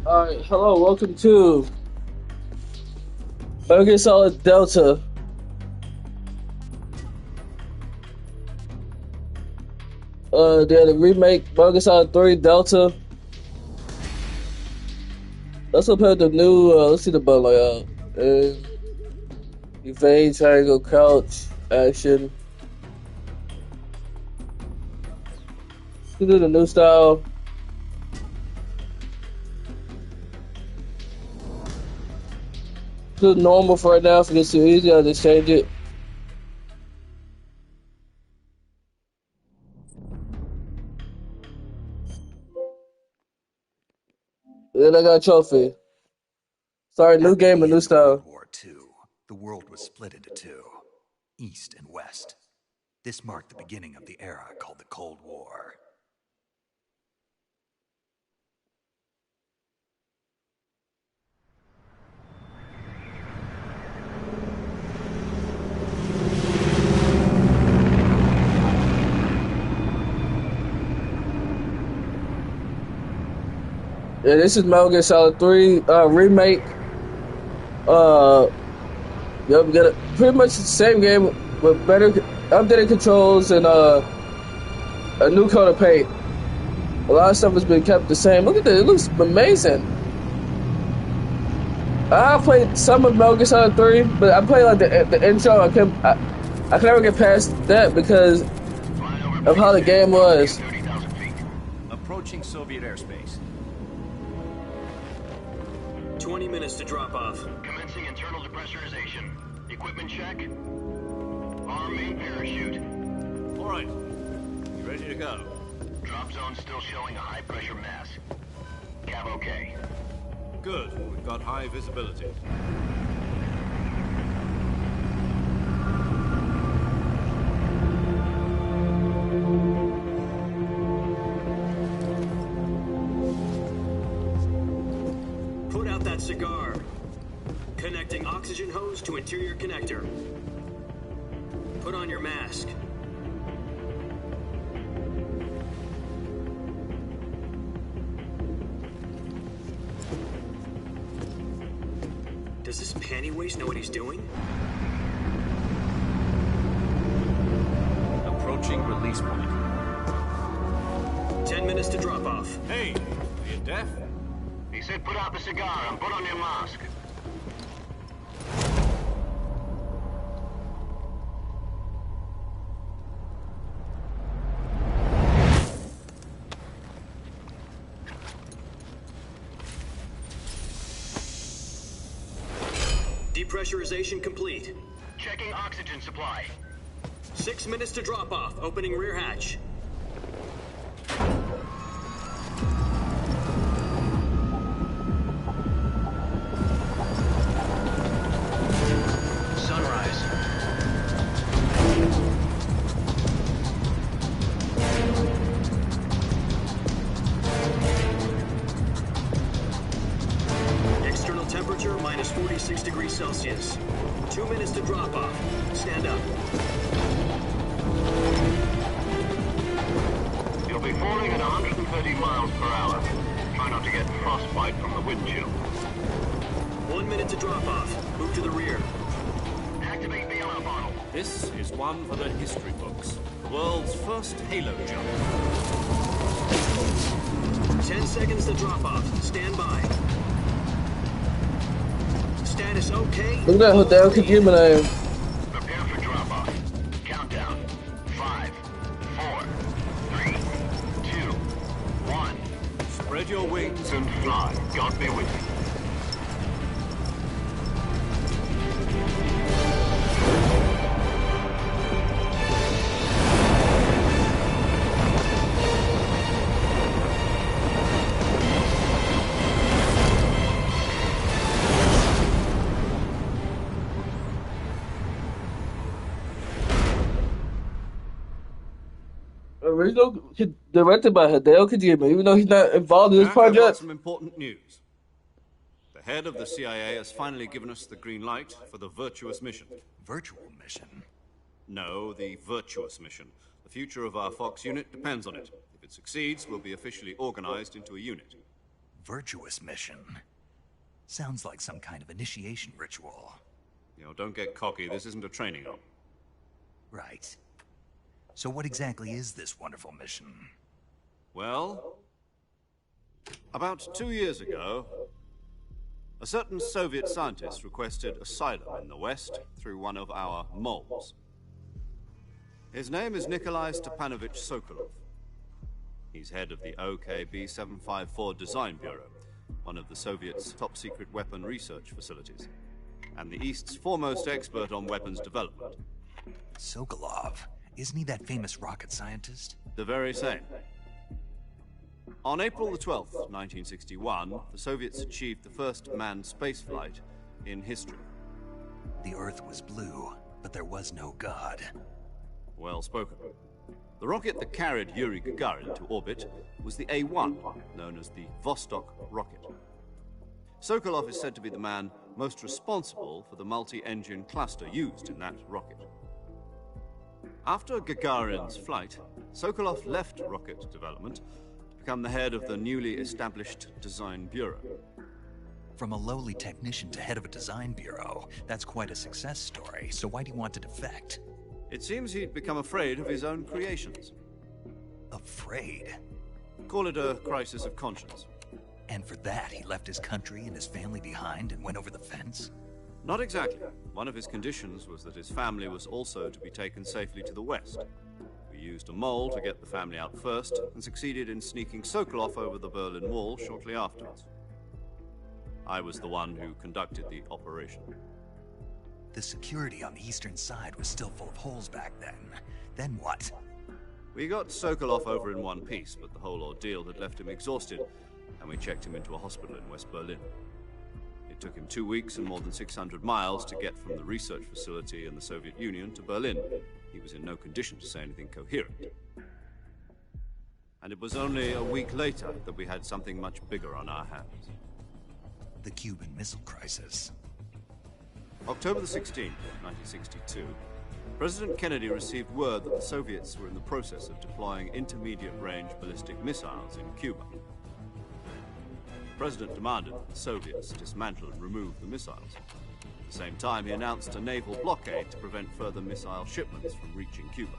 Alright, hello, welcome to Metal Gear Solid Delta. They had a remake, Metal Gear Solid 3 Delta. Let's compare the new, let's see the button layout. Evade, triangle, crouch, action. Let's do the new style. Do normal for right now, if it gets too easy, I'll just change it. Then I got a trophy. Sorry, new At the game, a end new of World style. War II, the world was split into two, East and West. This marked the beginning of the era called the Cold War. Yeah, this is Metal Gear Solid 3 remake. Uh, yep, we got pretty much the same game with better updated controls and a new coat of paint. A lot of stuff has been kept the same. Look at this; it looks amazing. I played some of Metal Gear Solid 3, but I played like the intro. I could never get past that because of how the game was. Approaching Soviet airspace. 20 minutes to drop off. Commencing internal depressurization. Equipment check. Arm main parachute. All right. You ready to go? Drop zone still showing a high pressure mass. Cav okay. Good. We've got high visibility. Put out that cigar. Connecting oxygen hose to interior connector. Put on your mask. Does this panty waste know what he's doing? Approaching release point. 10 minutes to drop off. Hey, are you deaf? He said put out the cigar and put on your mask. Depressurization complete. Checking oxygen supply. 6 minutes to drop off. Opening rear hatch. Sunrise. External temperature minus 46 degrees Celsius. 2 minutes to drop off. Stand up. You'll be falling at 130 miles per hour. Try not to get frostbite from the wind chill. 1 minute to drop off. Move to the rear. Activate bailout bottle. This is one for the history books. The world's first Halo jump. 10 seconds to drop off. Stand by. Status okay. Look at that Hideo Kojima name. Prepare for drop off. Countdown. 5, 4, 3, 2, 1. Spread your wings. And fly. God be with you. Original directed by Hideo Kojima, even though he's not involved in this Jack, I've got project. some important news. The head of the CIA has finally given us the green light for the virtuous mission. Virtual mission? No, the virtuous mission. The future of our Fox unit depends on it. If it succeeds, we'll be officially organized into a unit. virtuous mission. Sounds like some kind of initiation ritual. You know, don't get cocky. This isn't a training op. Right. So what exactly is this wonderful mission? Well, about 2 years ago, a certain Soviet scientist requested asylum in the West through one of our moles. His name is Nikolai Stepanovich Sokolov. He's head of the OKB 754 Design Bureau, one of the Soviets' top-secret weapon research facilities, and the East's foremost expert on weapons development. Sokolov? Isn't he that famous rocket scientist? The very same. On April the 12th, 1961, the Soviets achieved the first manned spaceflight in history. The Earth was blue, but there was no God. Well spoken. The rocket that carried Yuri Gagarin to orbit was the A-1, known as the Vostok rocket. Sokolov is said to be the man most responsible for the multi-engine cluster used in that rocket. After Gagarin's flight, Sokolov left rocket development to become the head of the newly established Design Bureau. From a lowly technician to head of a design bureau, that's quite a success story, so why do you want to defect? It seems he'd become afraid of his own creations. Afraid? Call it a crisis of conscience. And for that, he left his country and his family behind and went over the fence? Not exactly. One of his conditions was that his family was also to be taken safely to the West. We used a mole to get the family out first, and succeeded in sneaking Sokolov over the Berlin Wall shortly afterwards. I was the one who conducted the operation. The security on the eastern side was still full of holes back then. Then what? We got Sokolov over in one piece, but the whole ordeal had left him exhausted, and we checked him into a hospital in West Berlin. It took him 2 weeks and more than 600 miles to get from the research facility in the Soviet Union to Berlin. He was in no condition to say anything coherent. And it was only a week later that we had something much bigger on our hands. The Cuban Missile Crisis. October the 16th, 1962, President Kennedy received word that the Soviets were in the process of deploying intermediate-range ballistic missiles in Cuba. The President demanded that the Soviets dismantle and remove the missiles. At the same time, he announced a naval blockade to prevent further missile shipments from reaching Cuba.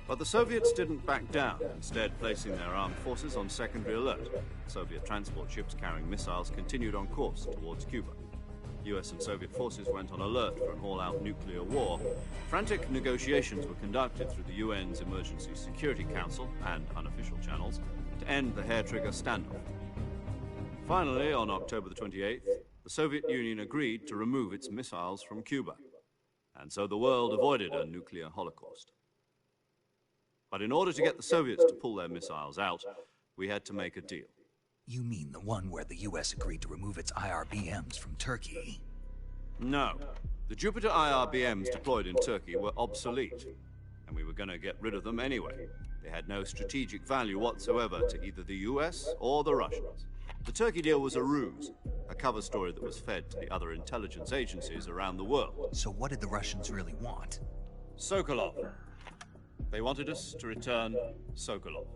But the Soviets didn't back down, instead placing their armed forces on secondary alert. Soviet transport ships carrying missiles continued on course towards Cuba. US and Soviet forces went on alert for an all-out nuclear war. Frantic negotiations were conducted through the UN's Emergency Security Council and unofficial channels to end the hair-trigger standoff. Finally, on October the 28th, the Soviet Union agreed to remove its missiles from Cuba, and so the world avoided a nuclear holocaust. But in order to get the Soviets to pull their missiles out, we had to make a deal. You mean the one where the US agreed to remove its IRBMs from Turkey? No. The Jupiter IRBMs deployed in Turkey were obsolete, and we were going to get rid of them anyway. They had no strategic value whatsoever to either the US or the Russians. The Turkey deal was a ruse, a cover story that was fed to the other intelligence agencies around the world. So what did the Russians really want? Sokolov. They wanted us to return Sokolov.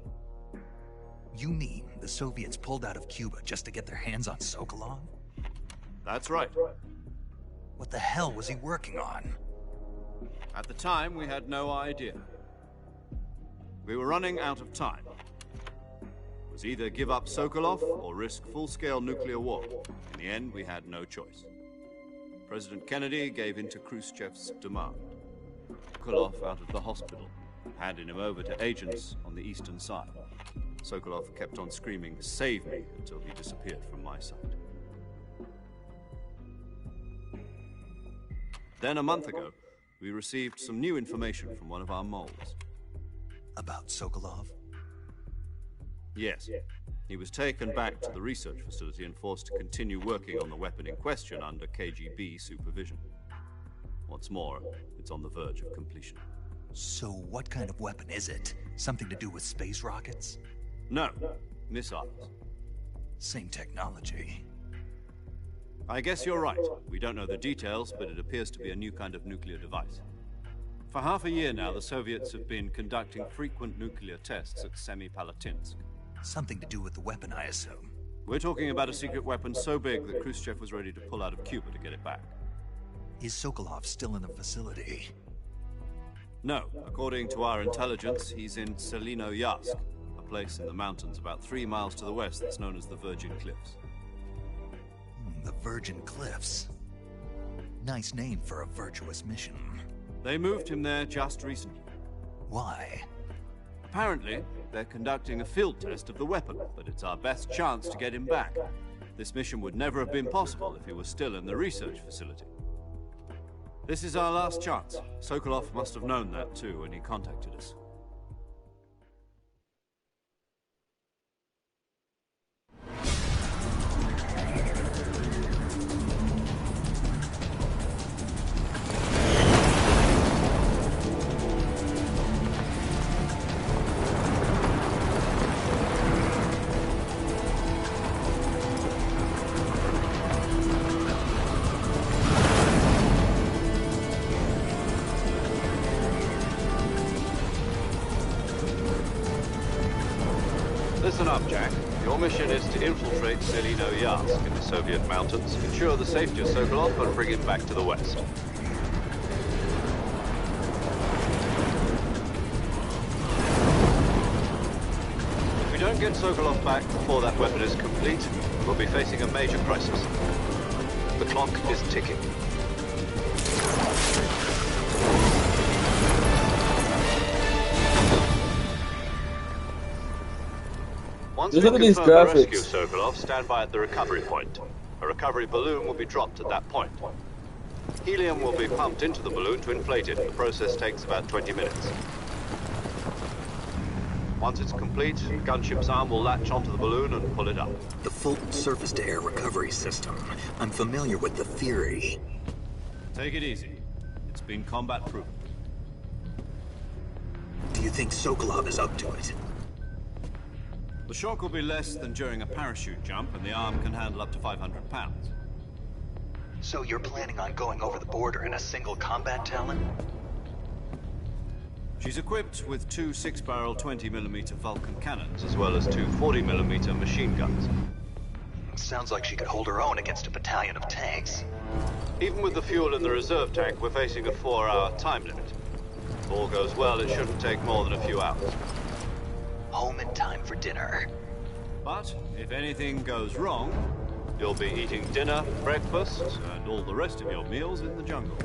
You mean the Soviets pulled out of Cuba just to get their hands on Sokolov? That's right. What the hell was he working on? At the time, we had no idea. We were running out of time. It was either give up Sokolov or risk full-scale nuclear war. In the end, we had no choice. President Kennedy gave in to Khrushchev's demand. Sokolov out of the hospital, handing him over to agents on the eastern side. Sokolov kept on screaming, "Save me," until he disappeared from my sight. Then a month ago, we received some new information from one of our moles. About Sokolov? Yes. He was taken back to the research facility and forced to continue working on the weapon in question under KGB supervision. What's more, it's on the verge of completion. So what kind of weapon is it? Something to do with space rockets? No, missiles. Same technology. I guess you're right. We don't know the details, but it appears to be a new kind of nuclear device. For half a year now, the Soviets have been conducting frequent nuclear tests at Semipalatinsk. Something to do with the weapon, I assume. We're talking about a secret weapon so big that Khrushchev was ready to pull out of Cuba to get it back. Is Sokolov still in the facility? No, according to our intelligence, he's in Selino-Yazk, a place in the mountains about 3 miles to the west that's known as the Virgin Cliffs. The Virgin Cliffs. Nice name for a virtuous mission. They moved him there just recently. Why? Apparently, they're conducting a field test of the weapon, but it's our best chance to get him back. This mission would never have been possible if he was still in the research facility. This is our last chance. Sokolov must have known that too when he contacted us. Listen up, Jack. Your mission is to infiltrate Selino-Yazk in the Soviet mountains, ensure the safety of Sokolov, and bring him back to the west. If we don't get Sokolov back before that weapon is complete, we'll be facing a major crisis. The clock is ticking. Once we Look at these confirm the graphics. rescue Sokolov, stand by at the recovery point. A recovery balloon will be dropped at that point. Helium will be pumped into the balloon to inflate it. The process takes about 20 minutes. Once it's complete, the gunship's arm will latch onto the balloon and pull it up. The Fulton surface-to-air recovery system. I'm familiar with the theory. Take it easy. It's been combat-proven. Do you think Sokolov is up to it? The shock will be less than during a parachute jump, and the arm can handle up to 500 pounds. So you're planning on going over the border in a single combat Talon? She's equipped with 2 6-barrel 20mm Vulcan cannons, as well as 2 40mm machine guns. Sounds like she could hold her own against a battalion of tanks. Even with the fuel in the reserve tank, we're facing a 4-hour time limit. If all goes well, it shouldn't take more than a few hours. Home in time for dinner. But if anything goes wrong, you'll be eating dinner, breakfast, and all the rest of your meals in the jungle.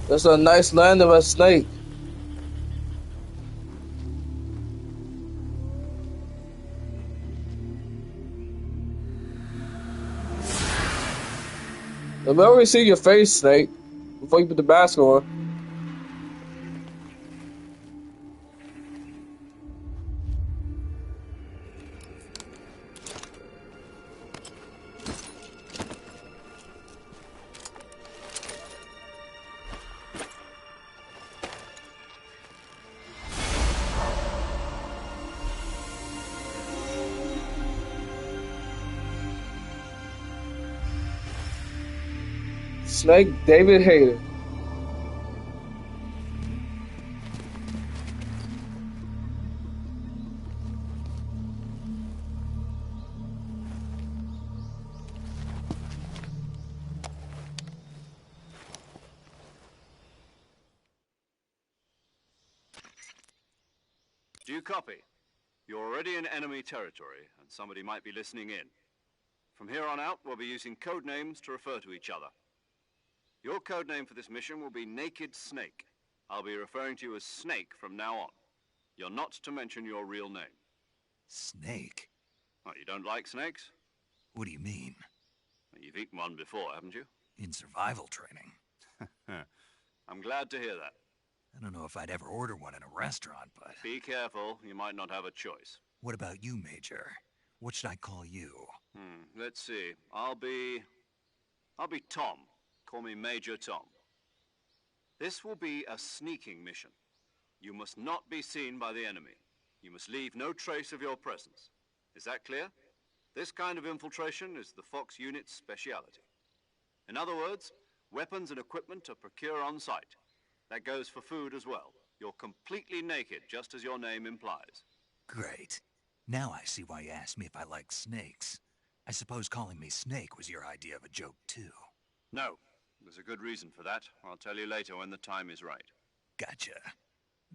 That's a nice land of a snake. I've already seen your face, Snake, before you put the mask on. Snake David Hayter. Do you copy? You're already in enemy territory, and somebody might be listening in. From here on out, we'll be using code names to refer to each other. Your code name for this mission will be Naked Snake. I'll be referring to you as Snake from now on. You're not to mention your real name. Snake? Oh, you don't like snakes? What do you mean? Well, you've eaten one before, haven't you? In survival training. I'm glad to hear that. I don't know if I'd ever order one in a restaurant, but... Be careful, you might not have a choice. What about you, Major? What should I call you? Let's see. I'll be Tom. Call me Major Tom. This will be a sneaking mission. You must not be seen by the enemy. You must leave no trace of your presence. Is that clear? This kind of infiltration is the Fox unit's speciality. In other words, weapons and equipment are procured on site. That goes for food as well. You're completely naked, just as your name implies. Great. Now I see why you asked me if I like snakes. I suppose calling me Snake was your idea of a joke, too. No. There's a good reason for that. I'll tell you later when the time is right. Gotcha.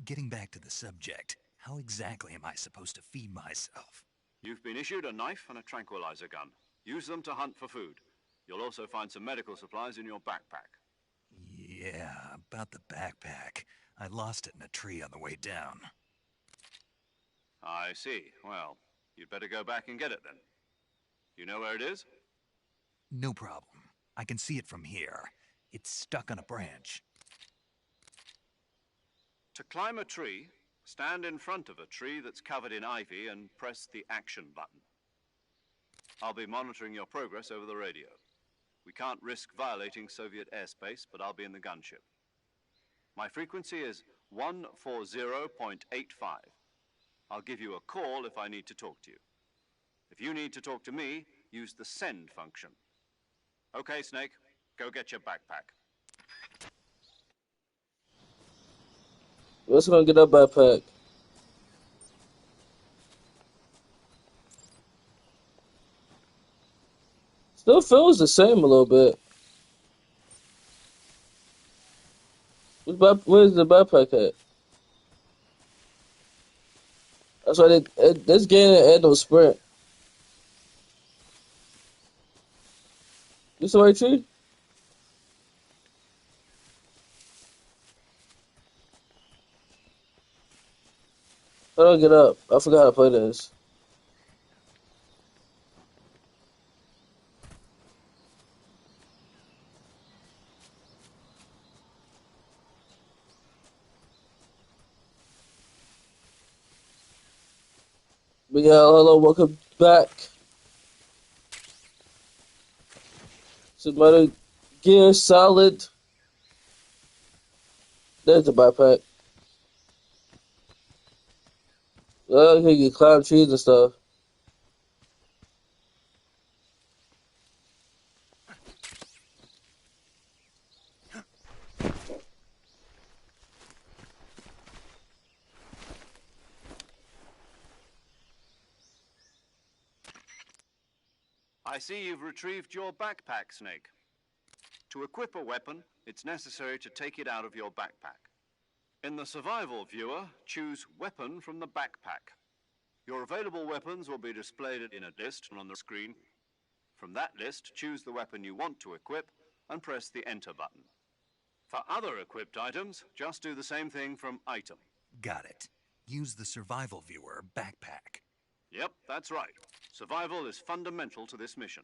Getting back to the subject, how exactly am I supposed to feed myself? You've been issued a knife and a tranquilizer gun. Use them to hunt for food. You'll also find some medical supplies in your backpack. Yeah, about the backpack. I lost it in a tree on the way down. I see. Well, you'd better go back and get it then. You know where it is? No problem. I can see it from here. It's stuck on a branch. To climb a tree, stand in front of a tree that's covered in ivy and press the action button. I'll be monitoring your progress over the radio. We can't risk violating Soviet airspace, but I'll be in the gunship. My frequency is 140.85. I'll give you a call if I need to talk to you. If you need to talk to me, use the send function. Okay, Snake, go get your backpack. Let's go get that backpack. Still feels the same a little bit. Where's the backpack at? That's why this game ain't no sprint. This the right tree? How do I get up? I forgot how to play this. But yeah, hello, welcome back to Metal Gear Solid. There's the backpack. Oh, you can climb trees and stuff. I see you've retrieved your backpack, Snake. To equip a weapon, it's necessary to take it out of your backpack. In the survival viewer, choose Weapon from the backpack. Your available weapons will be displayed in a list on the screen. From that list, choose the weapon you want to equip and press the Enter button. For other equipped items, just do the same thing from Item. Got it. Use the survival viewer backpack. Yep, that's right. Survival is fundamental to this mission.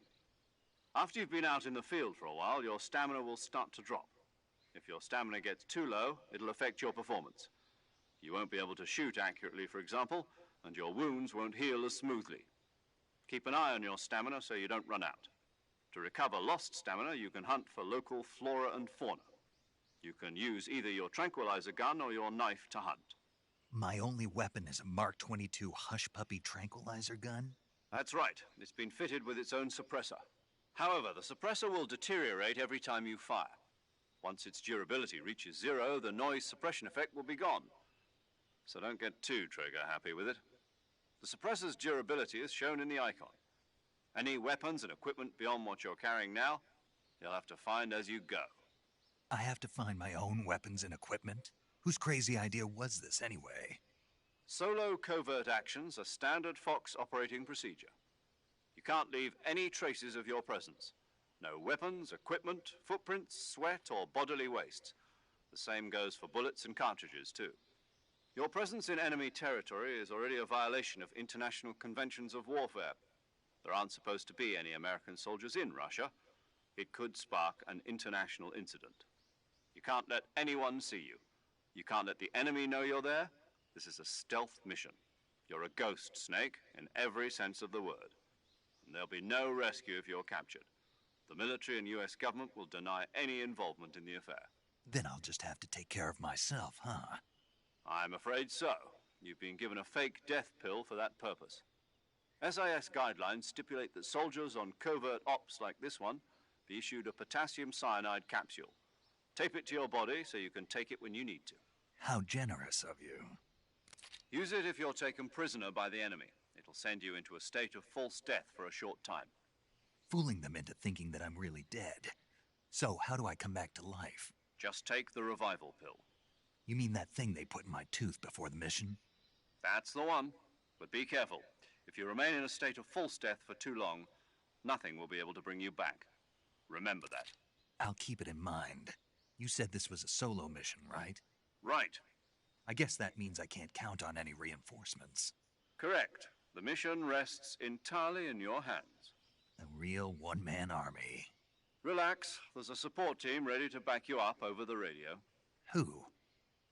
After you've been out in the field for a while, your stamina will start to drop. If your stamina gets too low, it'll affect your performance. You won't be able to shoot accurately, for example, and your wounds won't heal as smoothly. Keep an eye on your stamina so you don't run out. To recover lost stamina, you can hunt for local flora and fauna. You can use either your tranquilizer gun or your knife to hunt. My only weapon is a Mark 22 Hush Puppy tranquilizer gun? That's right. It's been fitted with its own suppressor. However, the suppressor will deteriorate every time you fire. Once its durability reaches 0, the noise suppression effect will be gone. So don't get too trigger-happy with it. The suppressor's durability is shown in the icon. Any weapons and equipment beyond what you're carrying now, you'll have to find as you go. I have to find my own weapons and equipment? Whose crazy idea was this, anyway? Solo covert actions are standard Fox operating procedure. You can't leave any traces of your presence. No weapons, equipment, footprints, sweat, or bodily waste. The same goes for bullets and cartridges, too. Your presence in enemy territory is already a violation of international conventions of warfare. There aren't supposed to be any American soldiers in Russia. It could spark an international incident. You can't let anyone see you. You can't let the enemy know you're there. This is a stealth mission. You're a ghost, Snake, in every sense of the word. And there'll be no rescue if you're captured. The military and U.S. government will deny any involvement in the affair. Then I'll just have to take care of myself, huh? I'm afraid so. You've been given a fake death pill for that purpose. SIS guidelines stipulate that soldiers on covert ops like this one be issued a potassium cyanide capsule. Tape it to your body so you can take it when you need to. How generous of you. Use it if you're taken prisoner by the enemy. It'll send you into a state of false death for a short time. Fooling them into thinking that I'm really dead. So, how do I come back to life? Just take the revival pill. You mean that thing they put in my tooth before the mission? That's the one. But be careful. If you remain in a state of false death for too long, nothing will be able to bring you back. Remember that. I'll keep it in mind. You said this was a solo mission, right? Right. I guess that means I can't count on any reinforcements. Correct. The mission rests entirely in your hands. A real one-man army. Relax. There's a support team ready to back you up over the radio. Who?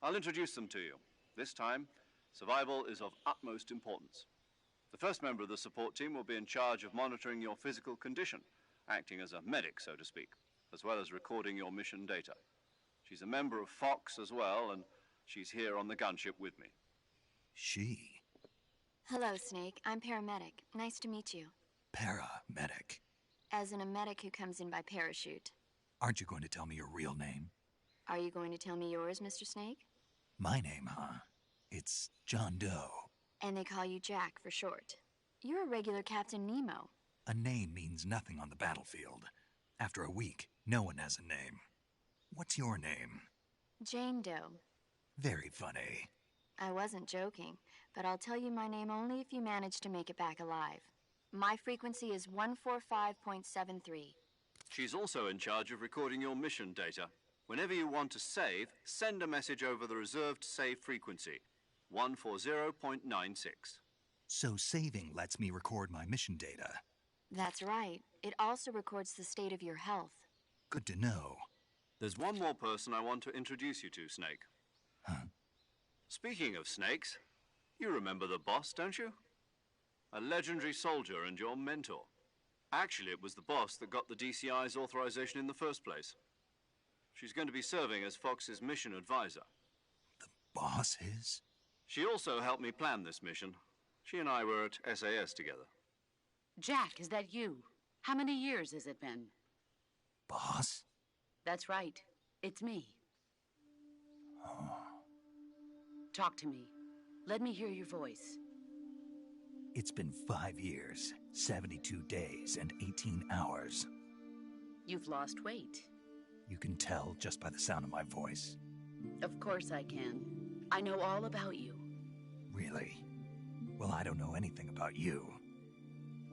I'll introduce them to you. This time, survival is of utmost importance. The first member of the support team will be in charge of monitoring your physical condition, acting as a medic, so to speak, as well as recording your mission data. She's a member of Fox as well, and she's here on the gunship with me. She? Hello, Snake. I'm paramedic. Nice to meet you. Paramedic. As in a medic who comes in by parachute. Aren't you going to tell me your real name? Are you going to tell me yours, Mr. Snake? My name, huh? It's John Doe. And they call you Jack for short. You're a regular Captain Nemo. A name means nothing on the battlefield. After a week, no one has a name. What's your name? Jane Doe. Very funny. I wasn't joking, but I'll tell you my name only if you manage to make it back alive. My frequency is 145.73. She's also in charge of recording your mission data. Whenever you want to save, send a message over the reserved save frequency, 140.96. So saving lets me record my mission data. That's right. It also records the state of your health. Good to know. There's one more person I want to introduce you to, Snake. Huh? Speaking of snakes, you remember the boss, don't you? A legendary soldier and your mentor. Actually, it was the boss that got the DCI's authorization in the first place. She's going to be serving as Fox's mission advisor. The boss is? She also helped me plan this mission. She and I were at SAS together. Jack, is that you? How many years has it been? Boss? That's right. It's me. Oh. Talk to me. Let me hear your voice. It's been 5 years, 72 days, and 18 hours. You've lost weight. You can tell just by the sound of my voice. Of course I can. I know all about you. Really? Well, I don't know anything about you.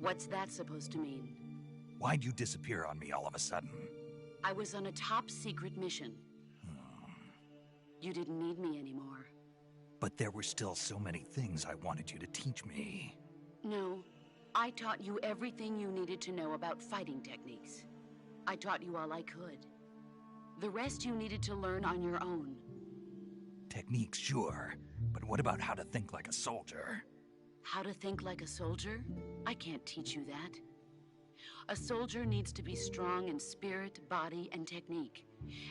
What's that supposed to mean? Why'd you disappear on me all of a sudden? I was on a top-secret mission. You didn't need me anymore. But there were still so many things I wanted you to teach me. No, I taught you everything you needed to know about fighting techniques. I taught you all I could. The rest you needed to learn on your own. Techniques, sure. But what about how to think like a soldier? How to think like a soldier? I can't teach you that. A soldier needs to be strong in spirit, body, and technique.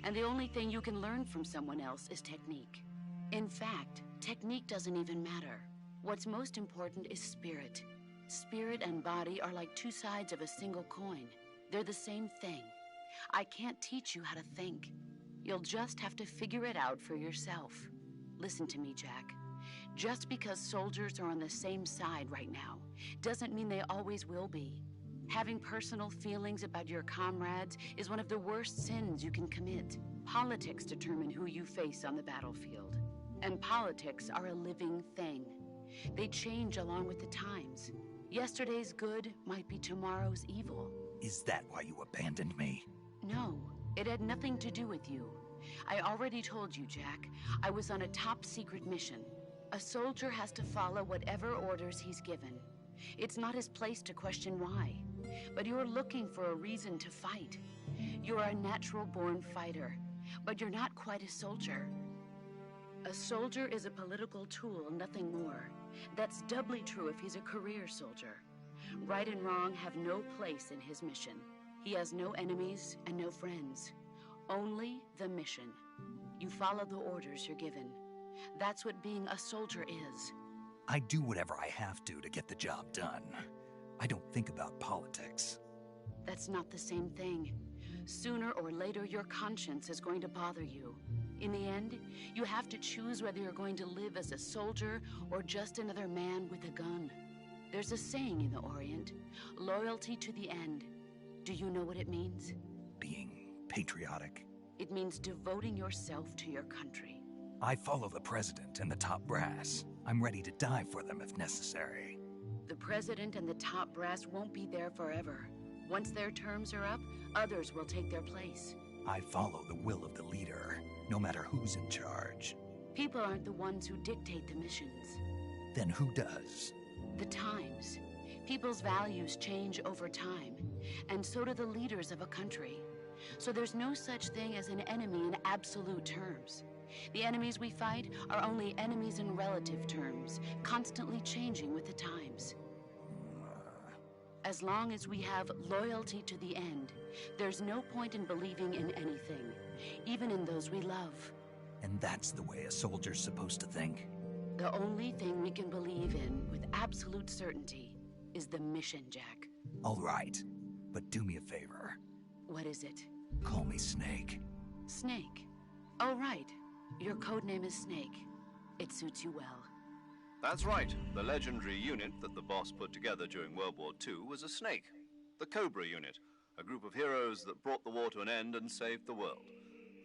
And the only thing you can learn from someone else is technique. In fact, technique doesn't even matter. What's most important is spirit. Spirit and body are like two sides of a single coin. They're the same thing. I can't teach you how to think. You'll just have to figure it out for yourself. Listen to me, Jack. Just because soldiers are on the same side right now doesn't mean they always will be. Having personal feelings about your comrades is one of the worst sins you can commit. Politics determine who you face on the battlefield. And politics are a living thing. They change along with the times. Yesterday's good might be tomorrow's evil. Is that why you abandoned me? No, it had nothing to do with you. I already told you, Jack. I was on a top-secret mission. A soldier has to follow whatever orders he's given. It's not his place to question why. But you're looking for a reason to fight. You're a natural-born fighter, but you're not quite a soldier. A soldier is a political tool, nothing more. That's doubly true if he's a career soldier. Right and wrong have no place in his mission. He has no enemies and no friends. Only the mission. You follow the orders you're given. That's what being a soldier is. I do whatever I have to get the job done. I don't think about politics. That's not the same thing. Sooner or later, your conscience is going to bother you. In the end, you have to choose whether you're going to live as a soldier or just another man with a gun. There's a saying in the Orient, loyalty to the end. Do you know what it means? Being patriotic. It means devoting yourself to your country. I follow the president and the top brass. I'm ready to die for them if necessary. The president and the top brass won't be there forever. Once their terms are up, others will take their place. I follow the will of the leader, no matter who's in charge. People aren't the ones who dictate the missions. Then who does? The times. People's values change over time, and so do the leaders of a country. So there's no such thing as an enemy in absolute terms. The enemies we fight are only enemies in relative terms, constantly changing with the times. As long as we have loyalty to the end, there's no point in believing in anything, even in those we love. And that's the way a soldier's supposed to think? The only thing we can believe in with absolute certainty is the mission, Jack. All right, but do me a favor. What is it? Call me Snake. Snake? Oh, right. Your codename is Snake. It suits you well. That's right. The legendary unit that the boss put together during World War II was a snake. The Cobra unit, a group of heroes that brought the war to an end and saved the world.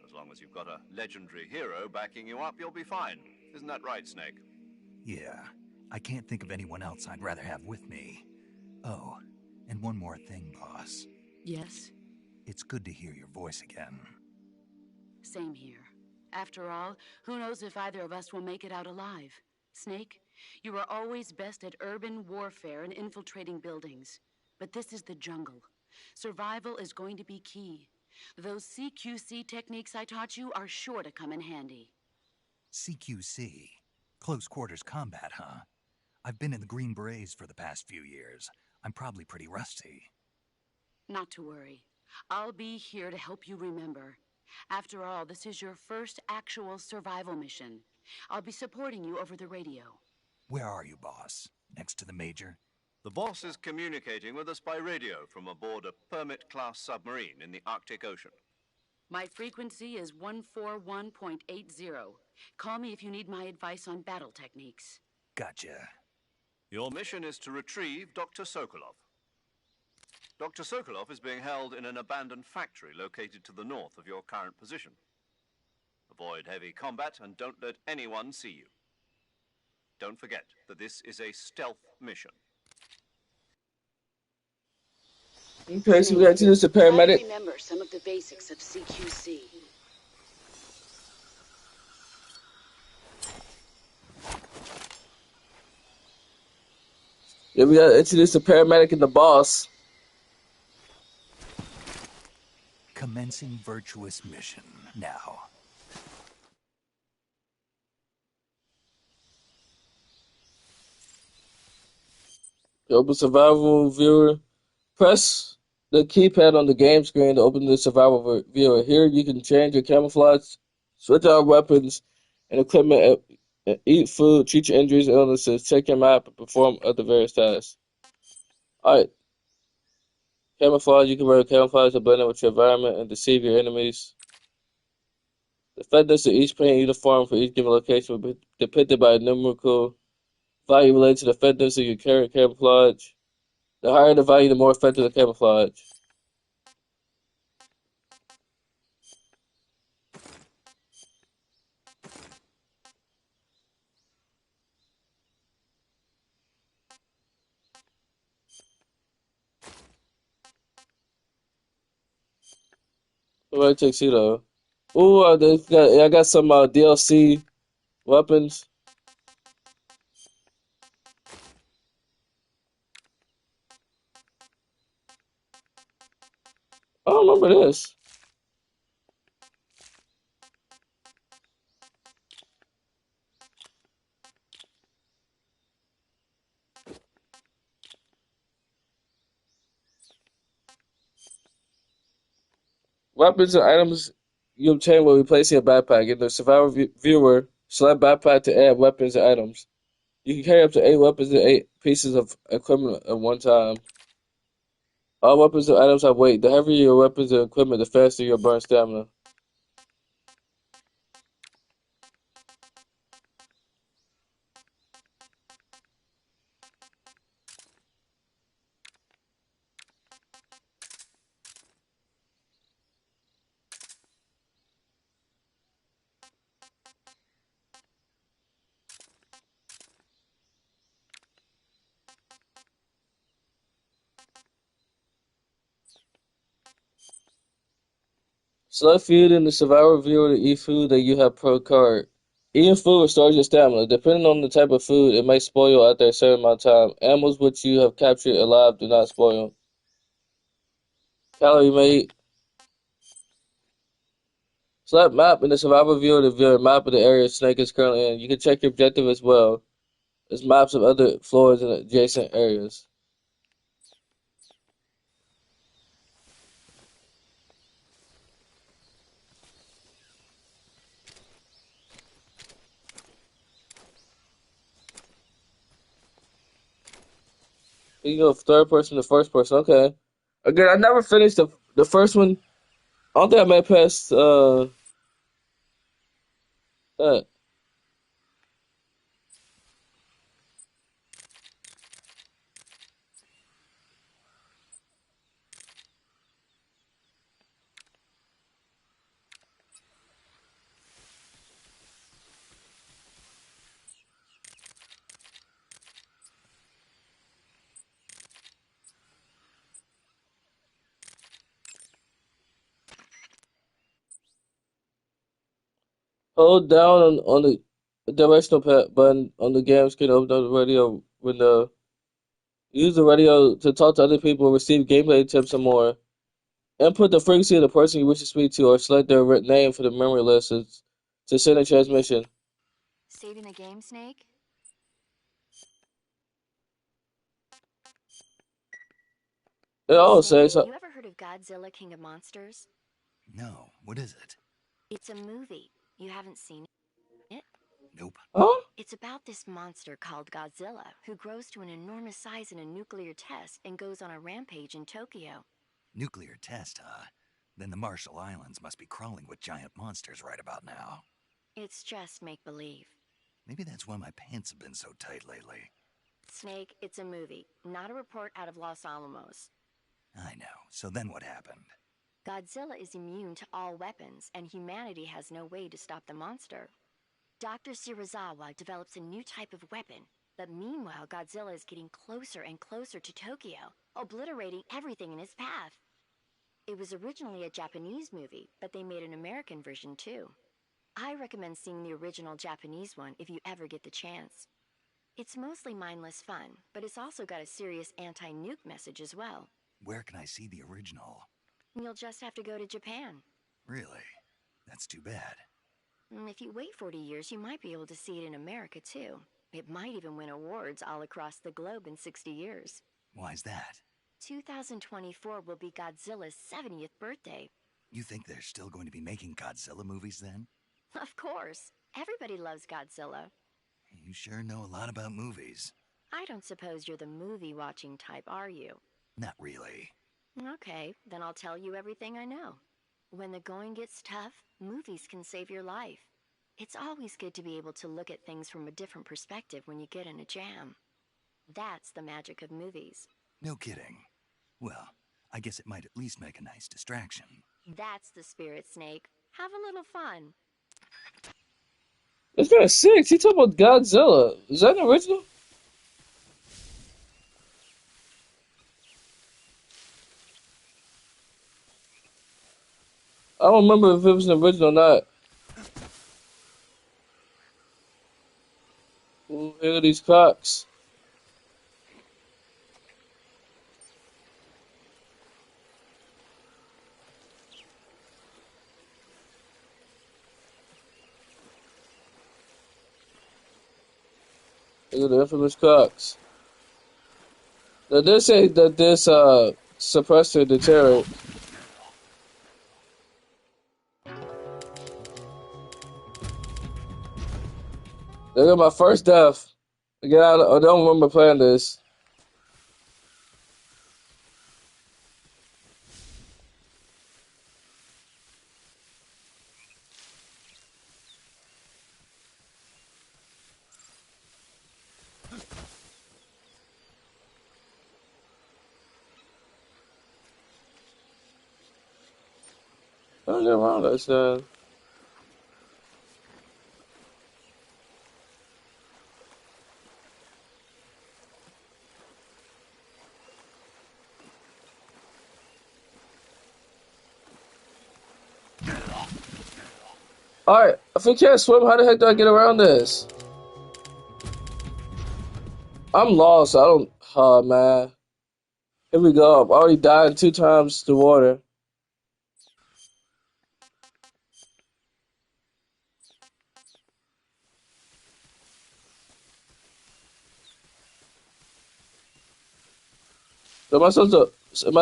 As long as you've got a legendary hero backing you up, you'll be fine. Isn't that right, Snake? Yeah. I can't think of anyone else I'd rather have with me. Oh, and one more thing, boss. Yes? It's good to hear your voice again. Same here. After all, who knows if either of us will make it out alive? Snake, you are always best at urban warfare and infiltrating buildings. But this is the jungle. Survival is going to be key. Those CQC techniques I taught you are sure to come in handy. CQC? Close quarters combat, huh? I've been in the Green Berets for the past few years. I'm probably pretty rusty. Not to worry. I'll be here to help you remember. After all, this is your first actual survival mission. I'll be supporting you over the radio. Where are you, boss? Next to the Major? The boss is communicating with us by radio from aboard a Permit-class submarine in the Arctic Ocean. My frequency is 141.80. Call me if you need my advice on battle techniques. Gotcha. Your mission is to retrieve Dr. Sokolov. Dr. Sokolov is being held in an abandoned factory located to the north of your current position. Avoid heavy combat and don't let anyone see you. Don't forget that this is a stealth mission. Okay, so we got to this a paramedic. I remember some of the basics of CQC. Yeah, we got to introduce the paramedic and the boss. Commencing virtuous mission now. Open survival viewer. Press the keypad on the game screen to open the survival viewer. Here you can change your camouflage, switch out weapons and equipment, eat food, treat your injuries and illnesses, check your map, and perform other various tasks. Alright. Camouflage, you can wear camouflage to blend in with your environment and deceive your enemies. The fitness of each paint uniform for each given location will be depicted by a numerical value related to the fitness of your current camouflage. The higher the value, the more effective the camouflage. Alright, tuxedo. Ooh, I got some DLC weapons. I don't remember this. Weapons and items you obtain when replacing a backpack. In the survival viewer, select backpack to add weapons and items. You can carry up to 8 weapons and 8 pieces of equipment at one time. All weapons and items have weight. The heavier your weapons and equipment, the faster you'll burn stamina. Select food in the survival viewer to eat food that you have per card. Eating food restores your stamina. Depending on the type of food, it may spoil after a certain amount of time. Animals which you have captured alive do not spoil. Calorie mate. Select map in the survival viewer to view a map of the area Snake is currently in. You can check your objective as well as maps of other floors in adjacent areas. You go third person to first person. Okay. Again, I never finished the first one. I don't think I made past that. Hold down on the directional button on the game screen to open up the radio window. Use the radio to talk to other people, receive gameplay tips, and more. Input the frequency of the person you wish to speak to, or select their name for the memory list to send a transmission. Saving the game, Snake? It also says You ever heard of Godzilla King of Monsters? No, what is it? It's a movie. You haven't seen it? Nope. huh? It's about this monster called Godzilla, who grows to an enormous size in a nuclear test and goes on a rampage in Tokyo. Nuclear test, huh? Then the Marshall Islands must be crawling with giant monsters right about now. It's just make-believe. Maybe that's why my pants have been so tight lately. Snake, it's a movie, not a report out of Los Alamos. I know. So then what happened? Godzilla is immune to all weapons, and humanity has no way to stop the monster. Dr. Shirazawa develops a new type of weapon, but meanwhile Godzilla is getting closer and closer to Tokyo, obliterating everything in his path. It was originally a Japanese movie, but they made an American version too. I recommend seeing the original Japanese one if you ever get the chance. It's mostly mindless fun, but it's also got a serious anti-nuke message as well. Where can I see the original? You'll just have to go to Japan. Really? That's too bad. If you wait 40 years, you might be able to see it in America too. It might even win awards all across the globe in 60 years. Why's that? 2024 will be Godzilla's 70th birthday. You think they're still going to be making Godzilla movies then? Of course. Everybody loves Godzilla. You sure know a lot about movies. I don't suppose you're the movie-watching type, are you? Not really. Okay, then I'll tell you everything I know. When the going gets tough, movies can save your life. It's always good to be able to look at things from a different perspective when you get in a jam. That's the magic of movies. No kidding. Well, I guess it might at least make a nice distraction. That's the spirit, Snake. Have a little fun. It's kind of sick. He talking about Godzilla. Is that an original? I don't remember if it was an original or not. Ooh, here are these cocks. Look at the infamous cocks. Now, they say that this suppressor deterrent. They got my first death. Again, I don't remember playing this. I don't get around that shit. Alright, if we can't swim, how the heck do I get around this? I'm lost. I don't. Oh, man. Here we go. I've already died 2 times to water. Am I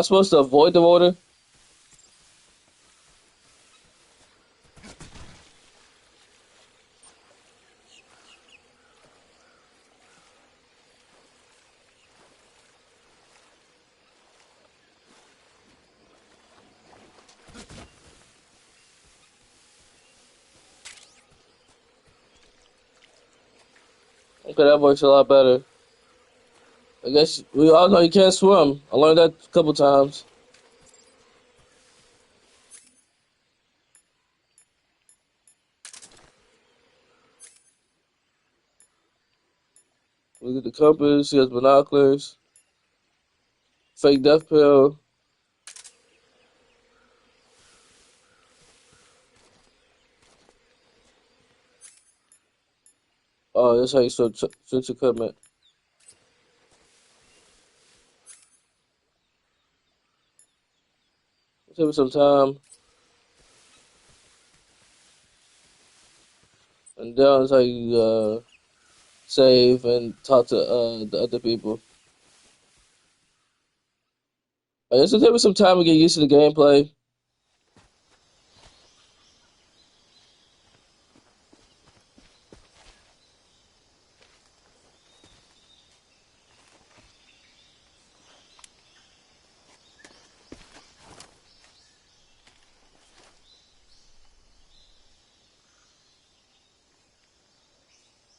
supposed to avoid the water? Okay, that works a lot better. I guess we all know you can't swim. I learned that a couple times. Look at the compass. He has binoculars. Fake death pill. Oh, that's how you switch equipment. Take me some time. And down is how you save and talk to the other people. I guess it'll take me some time to get used to the gameplay.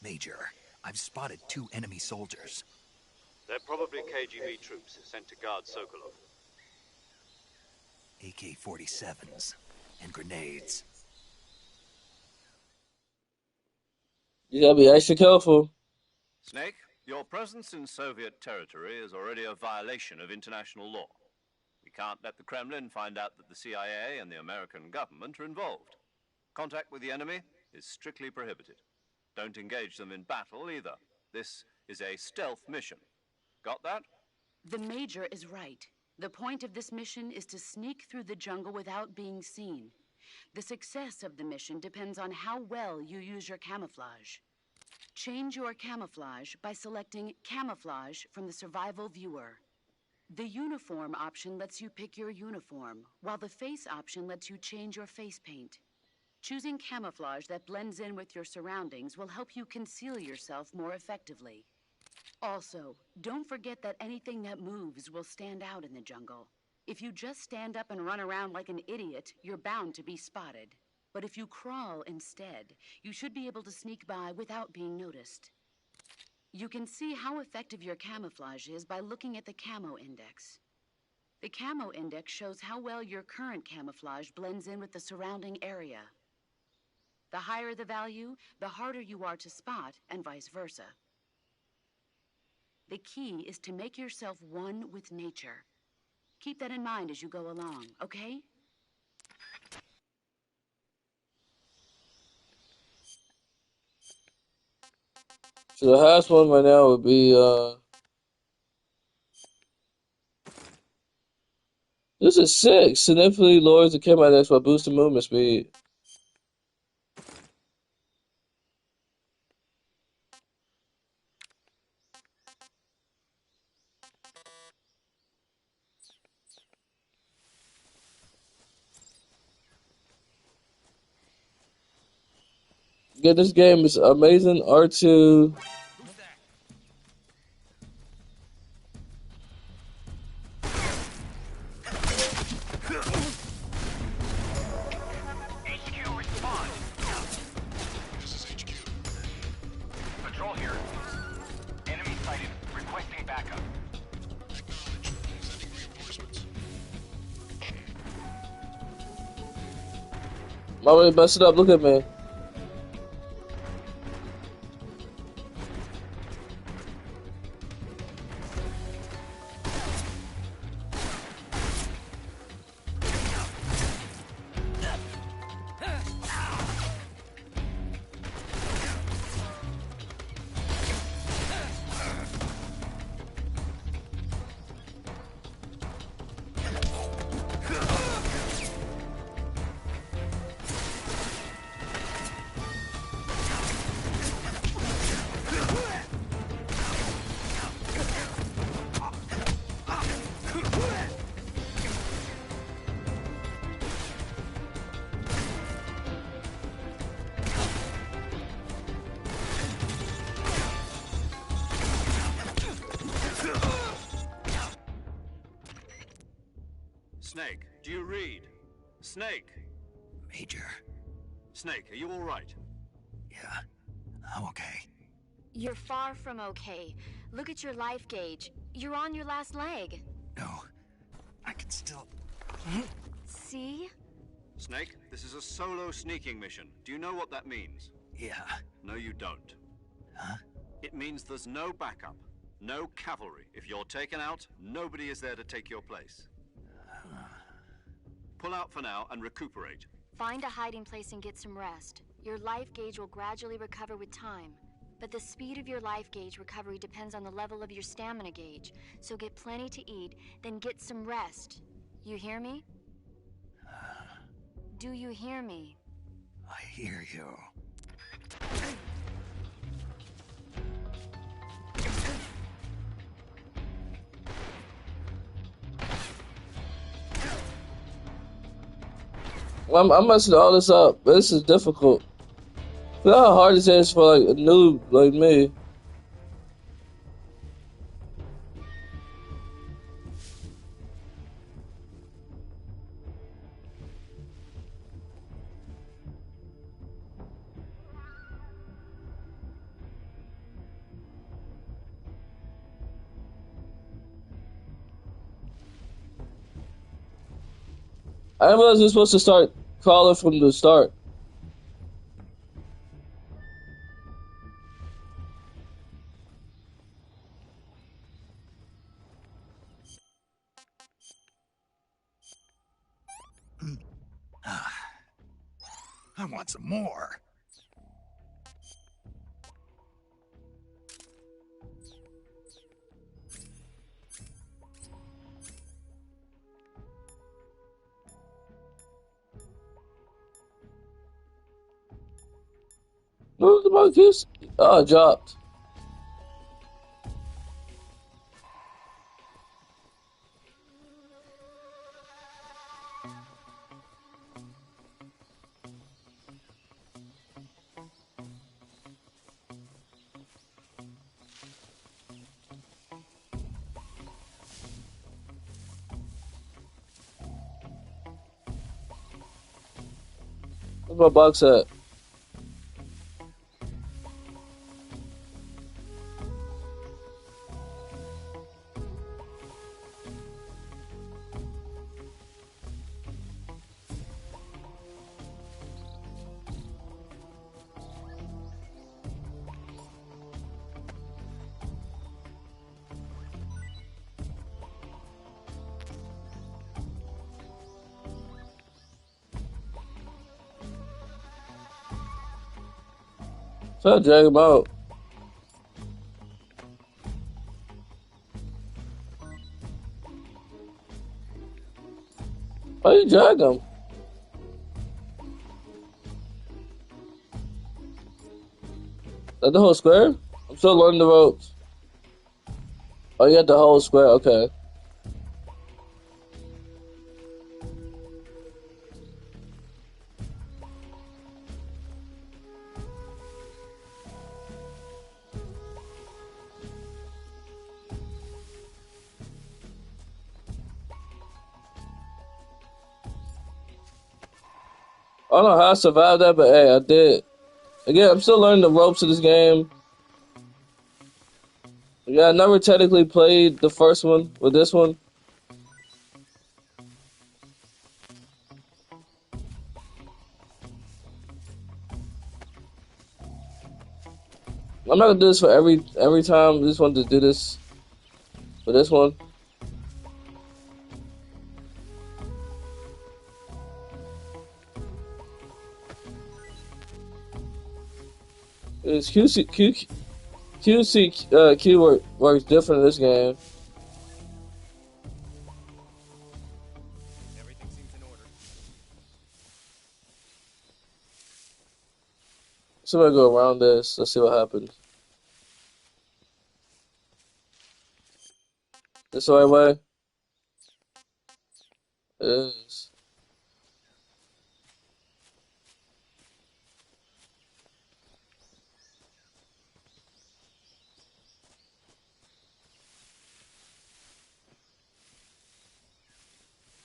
Major, I've spotted 2 enemy soldiers. They're probably KGB troops sent to guard Sokolov. AK-47s and grenades. You gotta be extra careful. Snake, your presence in Soviet territory is already a violation of international law. We can't let the Kremlin find out that the CIA and the American government are involved. Contact with the enemy is strictly prohibited. Don't engage them in battle either. This is a stealth mission. Got that? The Major is right. The point of this mission is to sneak through the jungle without being seen. The success of the mission depends on how well you use your camouflage. Change your camouflage by selecting Camouflage from the Survival Viewer. The Uniform option lets you pick your uniform, while the Face option lets you change your face paint. Choosing camouflage that blends in with your surroundings will help you conceal yourself more effectively. Also, don't forget that anything that moves will stand out in the jungle. If you just stand up and run around like an idiot, you're bound to be spotted. But if you crawl instead, you should be able to sneak by without being noticed. You can see how effective your camouflage is by looking at the Camo Index. The Camo Index shows how well your current camouflage blends in with the surrounding area. The higher the value, the harder you are to spot, and vice versa. The key is to make yourself one with nature. Keep that in mind as you go along, okay? So the highest one right now would be this is 6. Significantly lowers the camera index by boosting movement speed. Yeah, this game is amazing. R2. HQ respond. This is HQ. Patrol here. Enemy sighted. Requesting backup. Acknowledge. Sending reinforcements. I'm already messed it up. Look at me. Snake, do you read? Snake! Major. Snake, are you all right? Yeah, I'm okay. You're far from okay. Look at your life gauge. You're on your last leg. No, I can still... See? Snake, this is a solo sneaking mission. Do you know what that means? Yeah. No, you don't. Huh? It means there's no backup, no cavalry. If you're taken out, nobody is there to take your place. Pull out for now and recuperate. Find a hiding place and get some rest. Your life gauge will gradually recover with time. But the speed of your life gauge recovery depends on the level of your stamina gauge. So get plenty to eat, then get some rest. You hear me? Do you hear me? I hear you. I'm messing all this up. This is difficult. Look how hard this is for like a noob like me. I didn't realize you're supposed to start calling from the start. I want some more. Where's the monkeys? Oh, it dropped. Where's my box at? Try to drag him out. Why you drag him? That the whole square? I'm still learning the ropes. Oh, you got the whole square, okay. I don't know how I survived that, but hey, I did. Again, I'm still learning the ropes of this game. Yeah, I never technically played the first one with this one. I'm not gonna do this for every time. I just wanted to do this for this one. It's QC works different in this game. Everything seems in order. So I'm gonna go around this. Let's see what happens. This the right way? It is.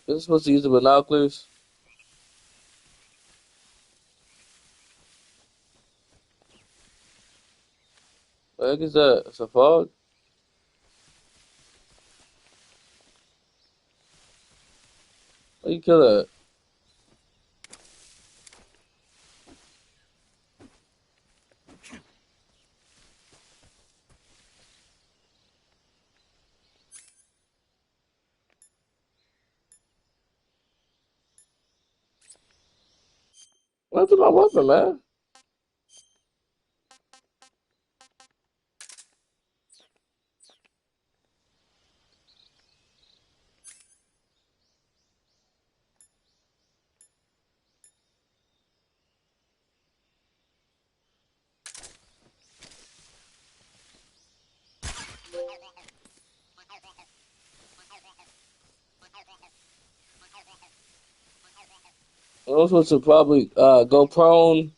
This is supposed to use the binoculars. What the heck is that? It's a fog? How you kill that? What happened to my weapon, man? I'm supposed to probably go prone.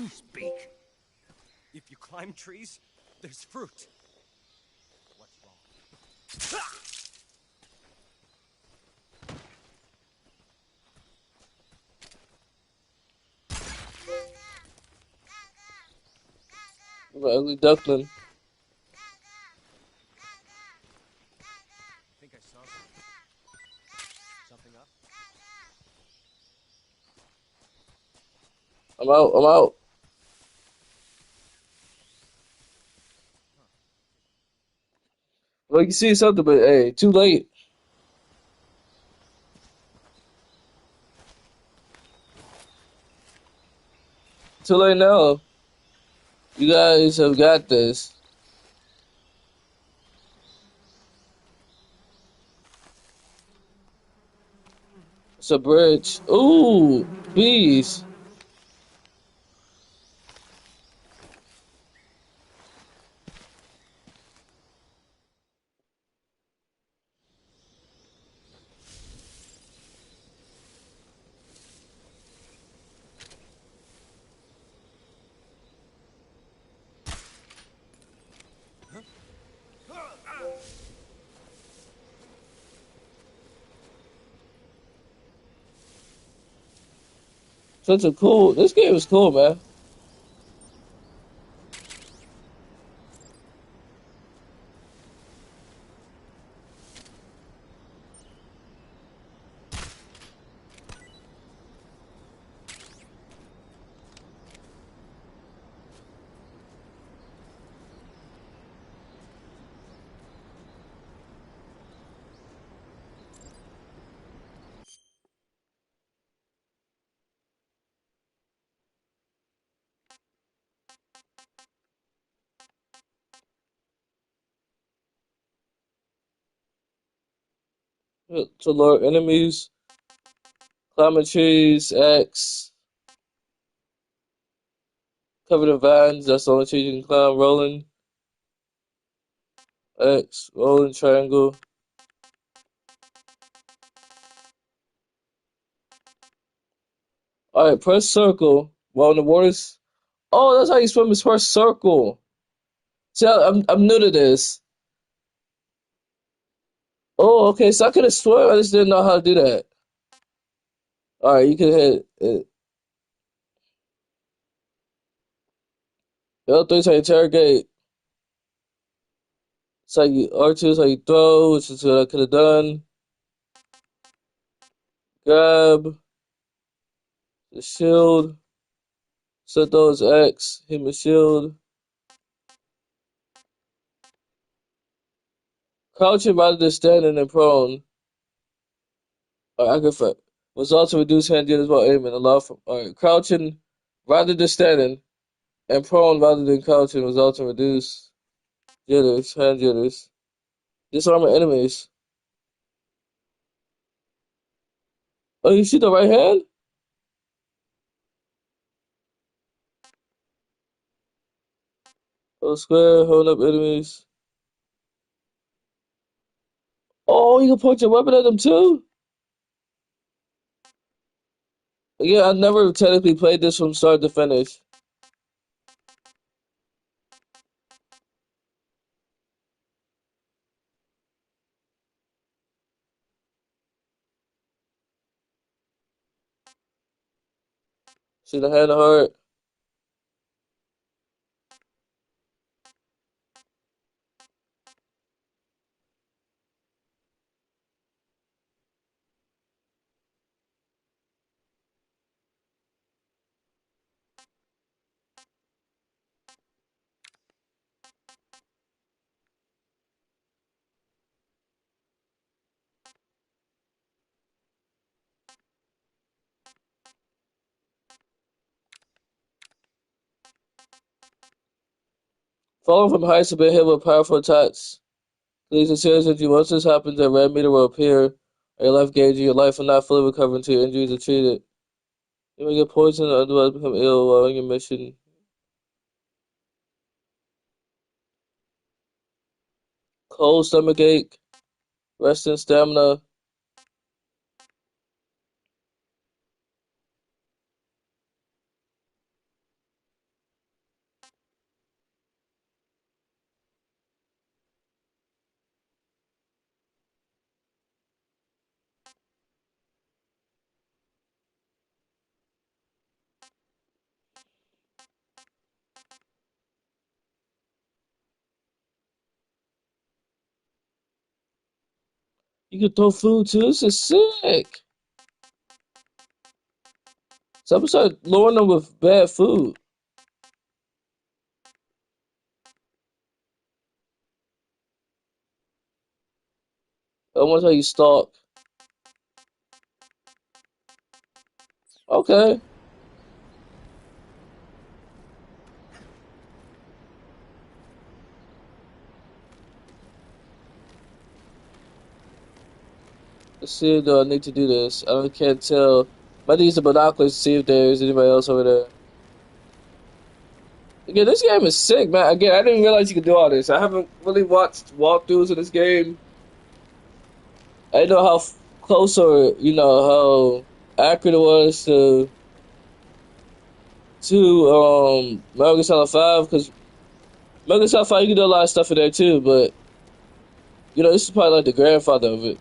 Speak. If you climb trees, there's fruit. What's wrong? I'm an ugly duckling. I think I saw something. Something up? I'm out. I'm out. Well, you can see something, but hey, too late. Too late now. You guys have got this. It's a bridge. Ooh, bees. Such a cool. This game is cool, man. To lure enemies, climbing trees, X, covered in vines. That's the only tree you can climb. Rolling. X, rolling triangle. All right, press circle while in the water's. Oh, that's how you swim is press circle. See, I'm new to this. Oh, okay, so I could have sworn I just didn't know how to do that. All right, you can hit it. L3 is how you interrogate. It's how you R2 is how you throw, which is what I could have done. Grab the shield. Set those X. Hit my shield. Crouching rather than standing and prone. Alright, I can fight. Was also reduce hand jitters while aiming. Allow for alright. Crouching rather than standing and prone rather than crouching was also reduce jitters, hand jitters. Disarm enemies. Oh, you shoot the right hand? Oh, square, hold up enemies. Oh, you can point your weapon at them too? Yeah, I never technically played this from start to finish. See the hand of heart. Falling from heights have been hit with powerful attacks. Please consider that once this happens, a red meter will appear on your life gauge, and your life will not fully recover until your injuries are treated. You may get poisoned or otherwise become ill while on your mission. Cold stomach ache, resting stamina. You can throw food too. This is sick. So I'm gonna start luring them with bad food. I want how you stalk. Okay. Let's see, do I need to do this? I can't tell. Might use the binoculars to see if there's anybody else over there. Again, this game is sick, man. Again, I didn't realize you could do all this. I haven't really watched walkthroughs of this game. I didn't know how close or how accurate it was to Metal Gear Solid 5, because Metal Gear Solid 5 you can do a lot of stuff in there too, but this is probably like the grandfather of it.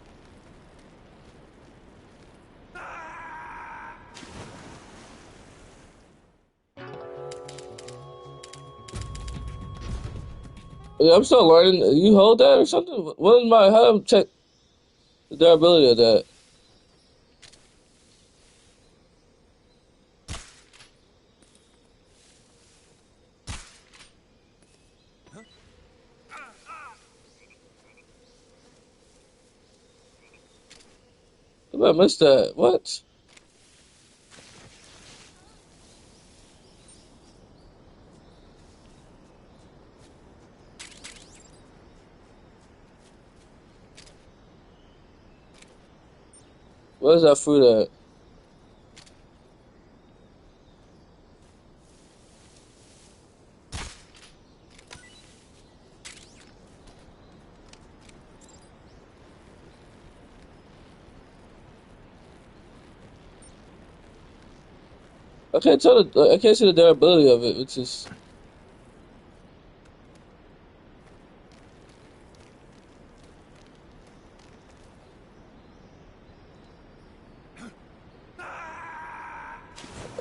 Yeah, I'm still learning. You hold that or something? What is my how do I check the durability of that? I missed that. What? Where's that fruit at? I can't tell I can't see the durability of it, which is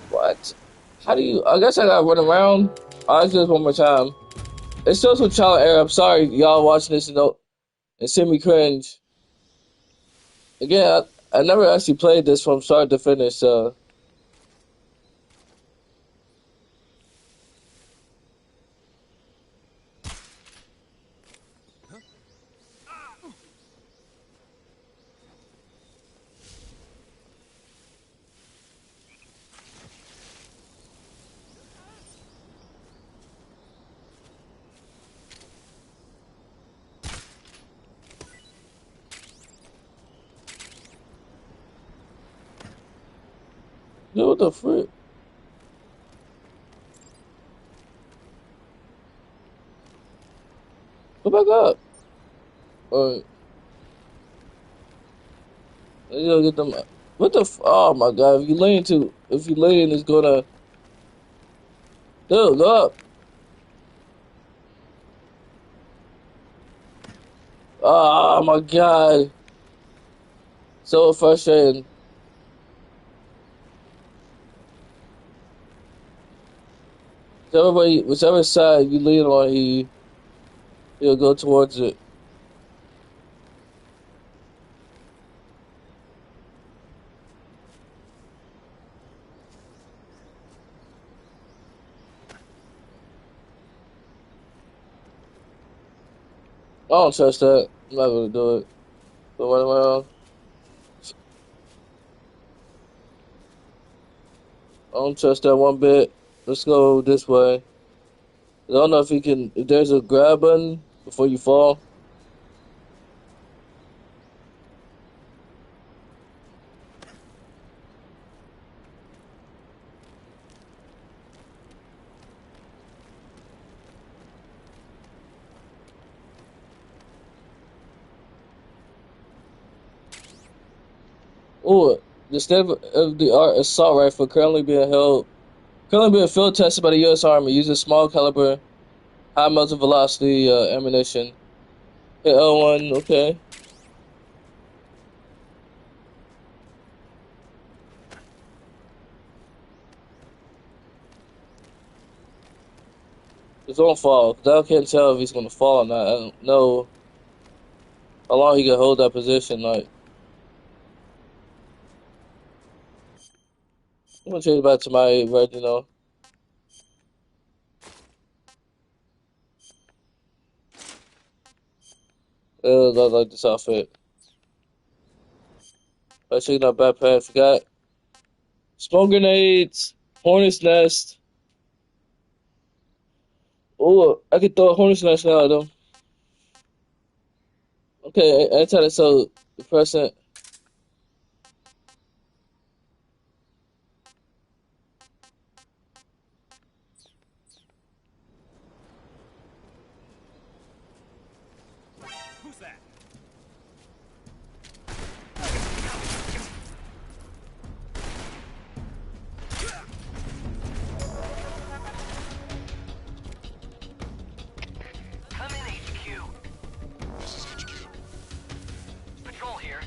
what? How do you? I guess I gotta run around. I'll do this one more time. It's still some child error. I'm sorry, y'all watching this and don't and see me cringe. Again, I never actually played this from start to finish, so. Dude, what the frick? Go back up. Alright. Let's go get them. What the oh my god, if you lean, it's gonna. Dude, go up. Oh my god. So frustrating. Whichever side you lean on, he'll go towards it. I don't trust that. I'm not gonna do it. Go run around. I don't trust that one bit. Let's go this way. I don't know if there's a grab button before you fall. Oh, the state of the art assault rifle currently being field tested by the U.S. Army using small caliber, high muzzle velocity ammunition. Hit L1, okay. Just don't fall, 'cause I can't tell if he's gonna fall or not. I don't know how long he can hold that position. Like, I'm gonna change back to my original. I like this outfit. Actually, not bad pad. Forgot smoke grenades, hornet's nest. Oh, I could throw a hornet's nest now, though. Okay, anti-so depressant. Who's that? Come in, HQ. This is HQ. Patrol here.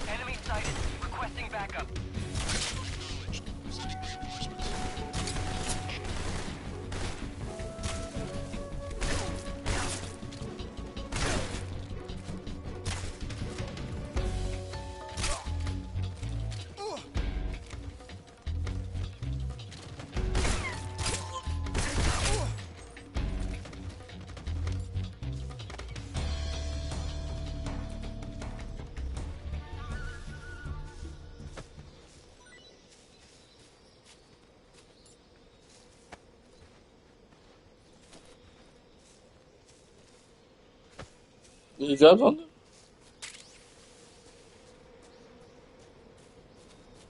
Enemy sighted. Requesting backup. Acknowledged. Sending reinforcements. Did you drop something?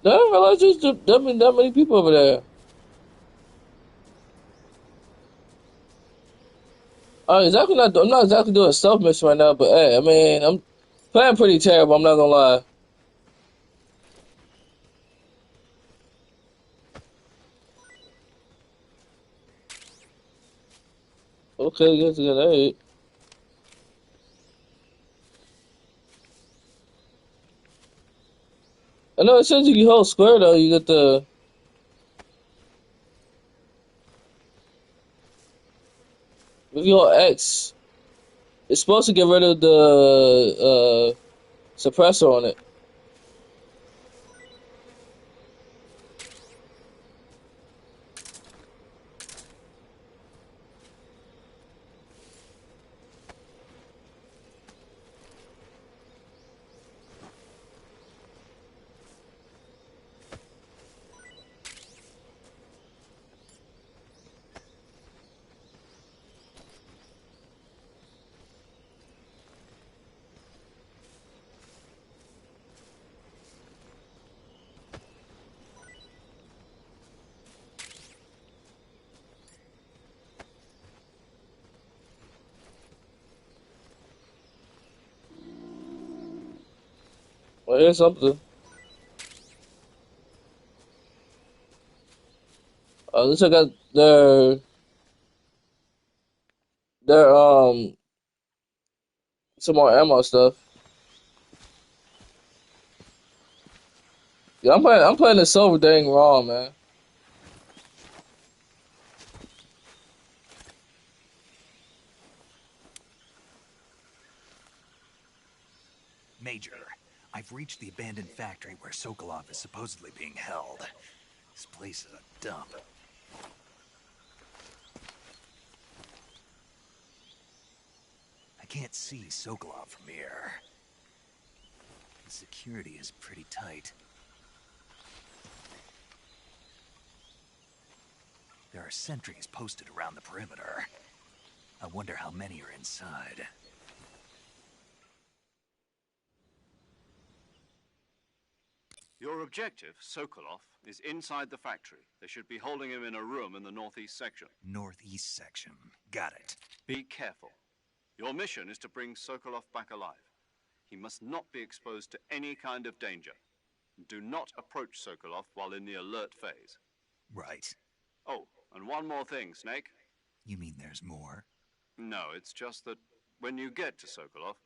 No, I didn't realize there's that many people over there. I'm not exactly doing a stealth mission right now, but hey, I mean, I'm playing pretty terrible. I'm not gonna lie. Okay, you get to get 8. I know it says if you hold square though, you get the. If you hold X, it's supposed to get rid of the suppressor on it. Well, here's something. At least I got their some more ammo stuff. Yeah, I'm playing the silver dang raw, man. Major, I've reached the abandoned factory where Sokolov is supposedly being held. This place is a dump. I can't see Sokolov from here. The security is pretty tight. There are sentries posted around the perimeter. I wonder how many are inside. Your objective, Sokolov, is inside the factory. They should be holding him in a room in the northeast section. Northeast section. Got it. Be careful. Your mission is to bring Sokolov back alive. He must not be exposed to any kind of danger. Do not approach Sokolov while in the alert phase. Right. Oh, and one more thing, Snake. You mean there's more? No, it's just that when you get to Sokolov,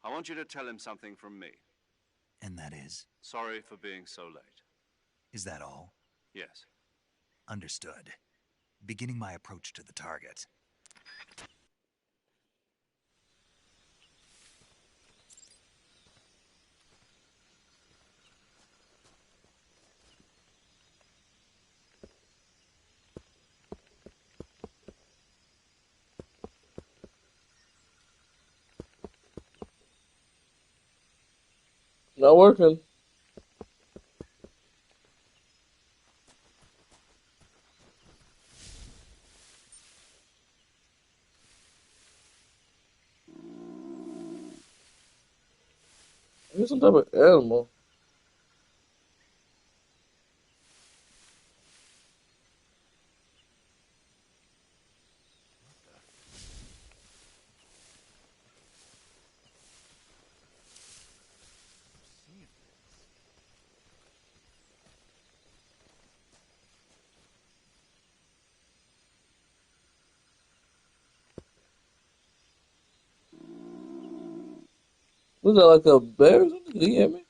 I want you to tell him something from me. And that is? Sorry for being so late. Is that all? Yes. Understood. Beginning my approach to the target. Not working. Here's some type of animal. Was that like a bear or something? Did he hit me?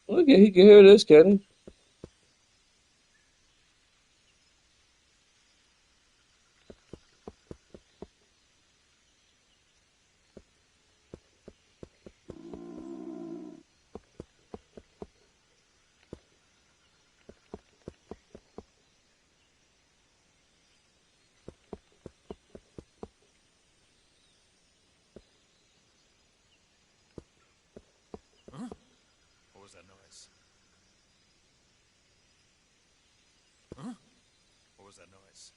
Look at he can hear this, can he? Huh? What was that noise? Huh? What was that noise?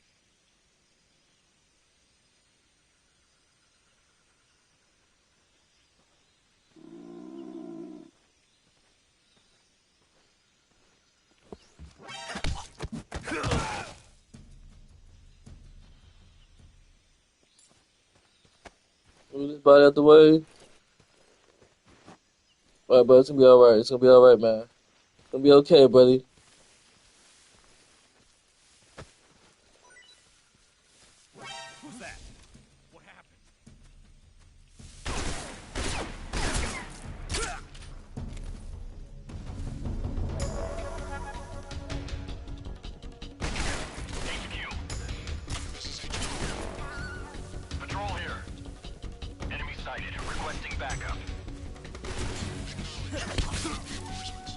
Move this body out the way. Alright, bro, it's gonna be alright. It's gonna be alright, man. It's gonna be okay, buddy. Who's that? What happened? HQ. This is HQ. Patrol here. Enemy sighted. Requesting backup. Reinforcements.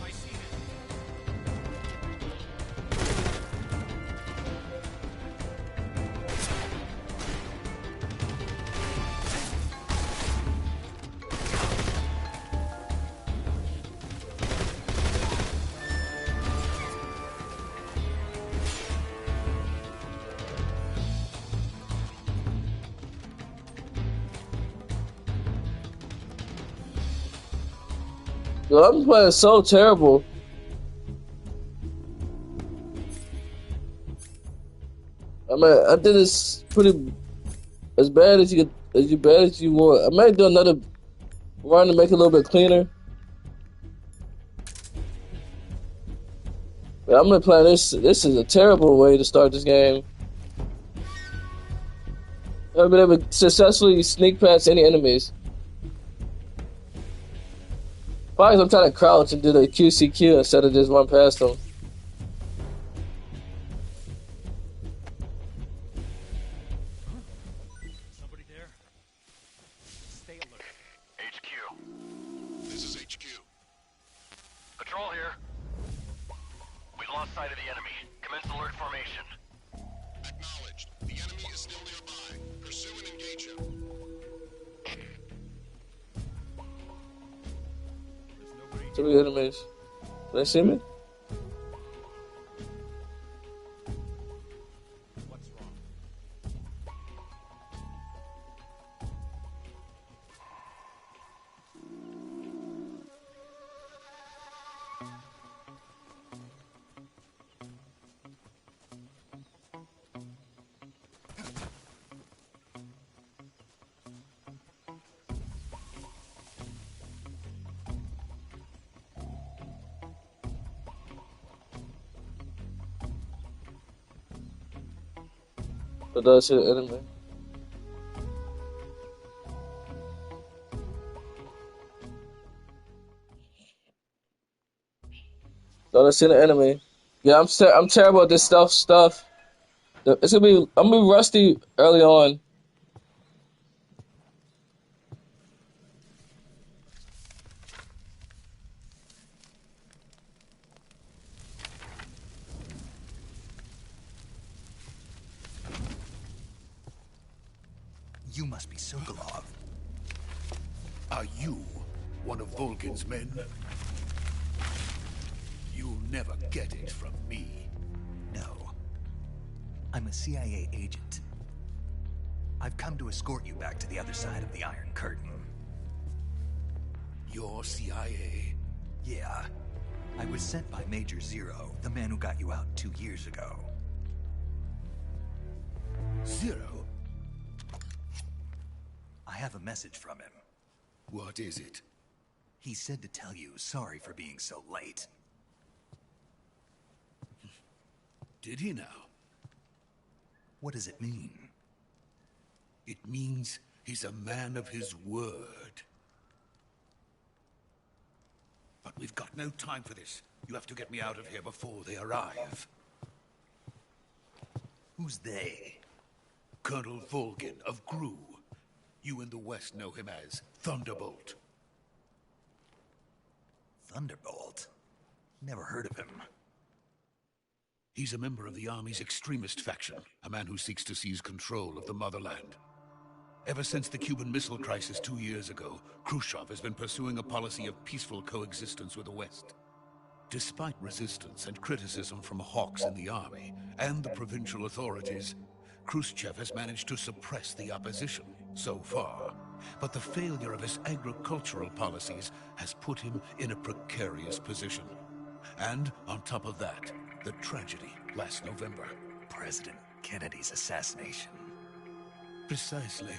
I see it. Yo, I'm playing so terrible. I mean, I did this pretty as bad as you bad as you want. I might do another run to make it a little bit cleaner. But I'm gonna play this. This is a terrible way to start this game. I've been able to successfully sneak past any enemies. Probably 'cause I'm trying to crouch and do the QCQ instead of just run past them. Somebody there? Stay alert. HQ. This is HQ. Patrol here. We lost sight of the enemy. Commence alert formation. Acknowledged. The enemy is still nearby. Pursue and engage him. There's nobody. So we enemies. Did they see me? What's wrong? But does hit enemy. Thought I seen an enemy. Yeah, I'm terrible at this stuff. It's gonna be I'm gonna be rusty early on. You must be Sokolov. Are you one of Volgin's men? You'll never get it from me. No. I'm a CIA agent. I've come to escort you back to the other side of the Iron Curtain. You're CIA? Yeah. I was sent by Major Zero, the man who got you out 2 years ago. Zero? I have a message from him. What is it? He said to tell you sorry for being so late. Did he now? What does it mean? It means he's a man of his word. But we've got no time for this. You have to get me out of here before they arrive. Who's they? Colonel Volgin of GRU. You in the West know him as Thunderbolt. Thunderbolt? Never heard of him. He's a member of the Army's extremist faction, a man who seeks to seize control of the motherland. Ever since the Cuban Missile Crisis 2 years ago, Khrushchev has been pursuing a policy of peaceful coexistence with the West. Despite resistance and criticism from hawks in the army and the provincial authorities, Khrushchev has managed to suppress the opposition so far. But the failure of his agricultural policies has put him in a precarious position. And on top of that, the tragedy last November. President Kennedy's assassination. Precisely.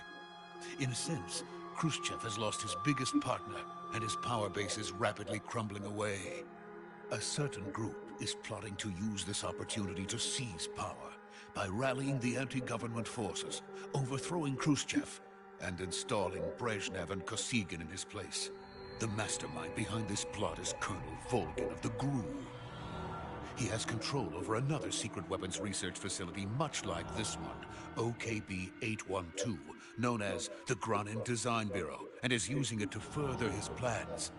In a sense, Khrushchev has lost his biggest partner, and his power base is rapidly crumbling away. A certain group is plotting to use this opportunity to seize power by rallying the anti-government forces, overthrowing Khrushchev, and installing Brezhnev and Kosygin in his place. The mastermind behind this plot is Colonel Volgin of the GRU. He has control over another secret weapons research facility much like this one, OKB-812, known as the Granin Design Bureau, and is using it to further his plans.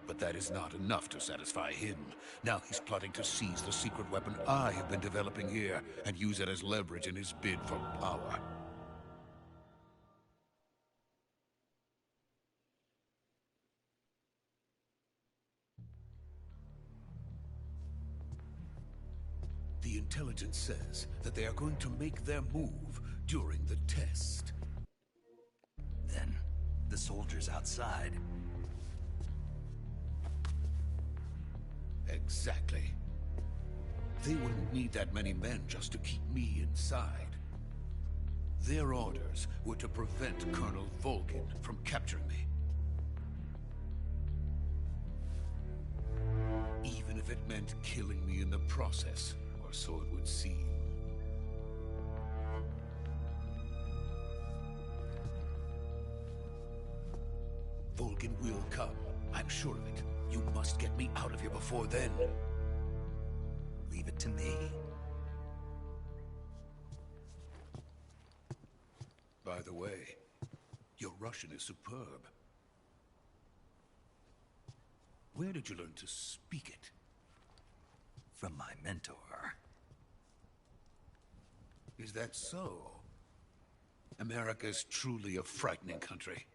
But that is not enough to satisfy him. Now he's plotting to seize the secret weapon I have been developing here and use it as leverage in his bid for power. The intelligence says that they are going to make their move during the test. Then, the soldiers outside. Exactly. They wouldn't need that many men just to keep me inside. Their orders were to prevent Colonel Volgin from capturing me. Even if it meant killing me in the process, or so it would seem. Volgin will come. I'm sure of it. You must get me out of here before then. Leave it to me. By the way, your Russian is superb. Where did you learn to speak it? From my mentor. Is that so? America's truly a frightening country.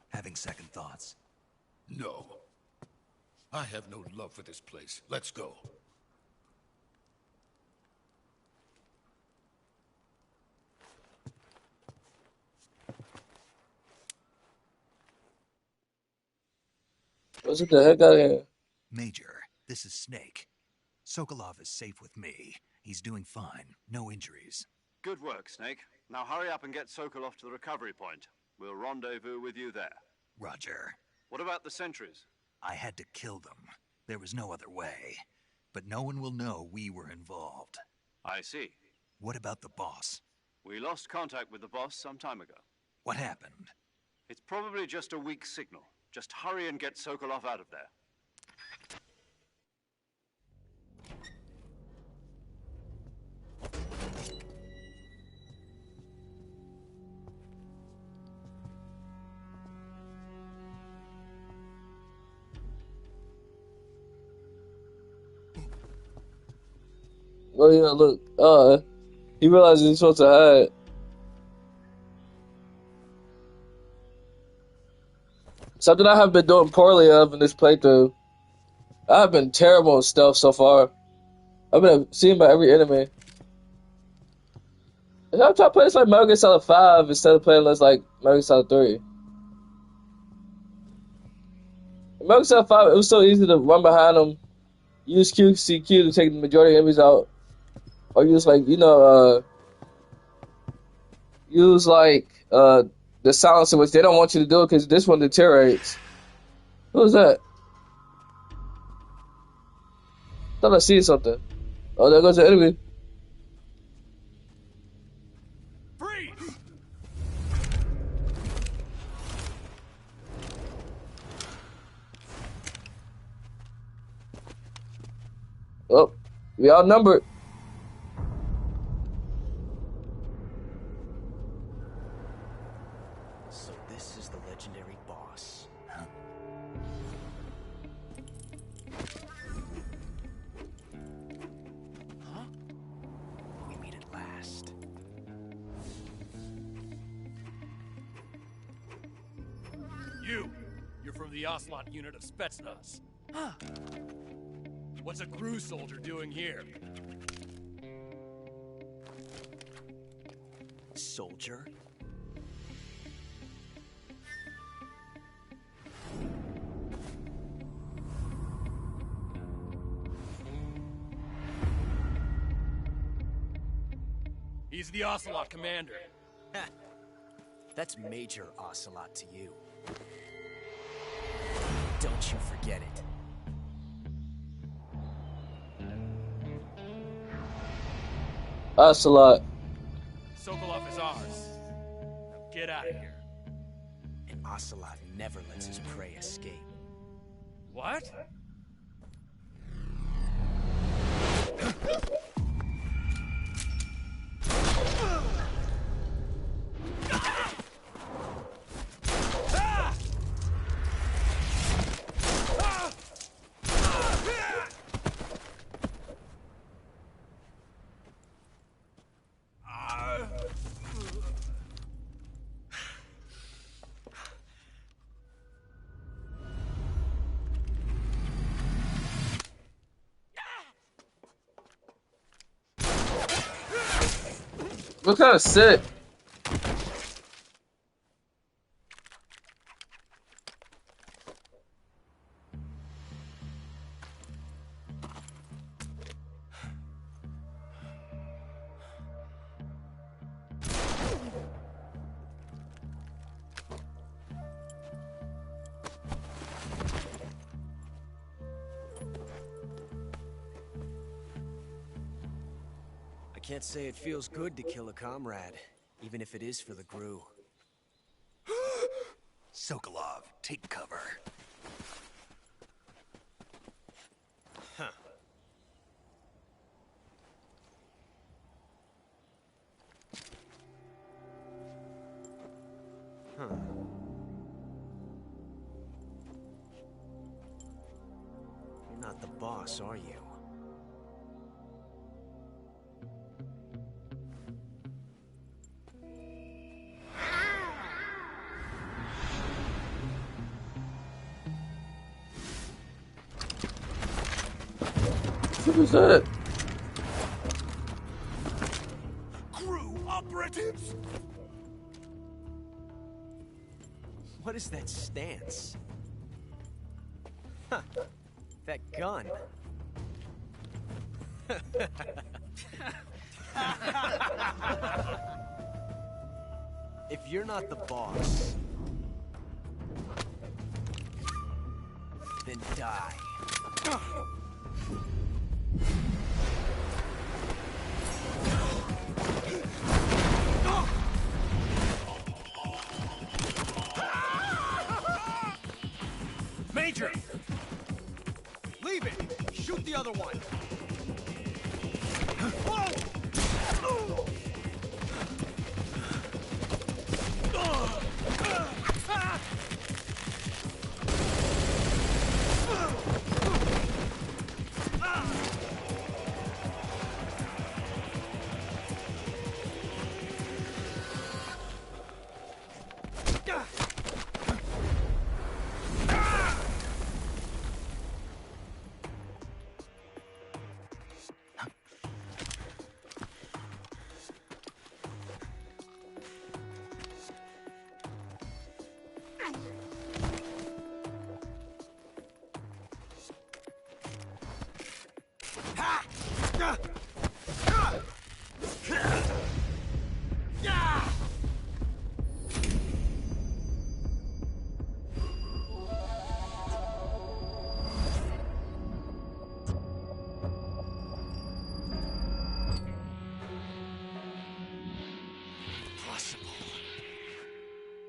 Having second thoughts? No. I have no love for this place. Let's go. Let's get the heck out of here. Major, this is Snake. Sokolov is safe with me. He's doing fine. No injuries. Good work, Snake. Now hurry up and get Sokolov to the recovery point. We'll rendezvous with you there. Roger. What about the sentries? I had to kill them. There was no other way. But no one will know we were involved. I see. What about the boss? We lost contact with the boss some time ago. What happened? It's probably just a weak signal. Just hurry and get Sokolov out of there. Oh yeah, look. He realizes he's supposed to hide. Something I have been doing poorly of in this playthrough. I have been terrible at stealth so far. I've been seen by every enemy. And I'm trying to play this like Metal Gear Solid 5 instead of playing this like Metal Gear Solid 3. In Metal Gear Solid 5, it was so easy to run behind them, use QCQ to take the majority of enemies out. Or use like, use like the silencer, which they don't want you to do because this one deteriorates. What was that? Thought I see something. Oh, there goes the enemy. Freeze! Oh, we outnumbered. So this is the legendary boss. Huh? You're from the Ocelot unit of Spetsnaz. Huh. What's a GRU soldier doing here? Soldier? He's the Ocelot commander. That's Major Ocelot to you. Don't you forget it. Ocelot. Sokolov is ours. Now get out of here. And Ocelot never lets his prey escape. What? What kind of sick? I can't say it feels good to kill a comrade, even if it is for the GRU. Sokolov, take cover. Huh. Huh. You're not the boss, are you? What was that? GRU operatives! What is that stance? Huh. That gun. If you're not the boss, then die. Major! Leave it! Shoot the other one!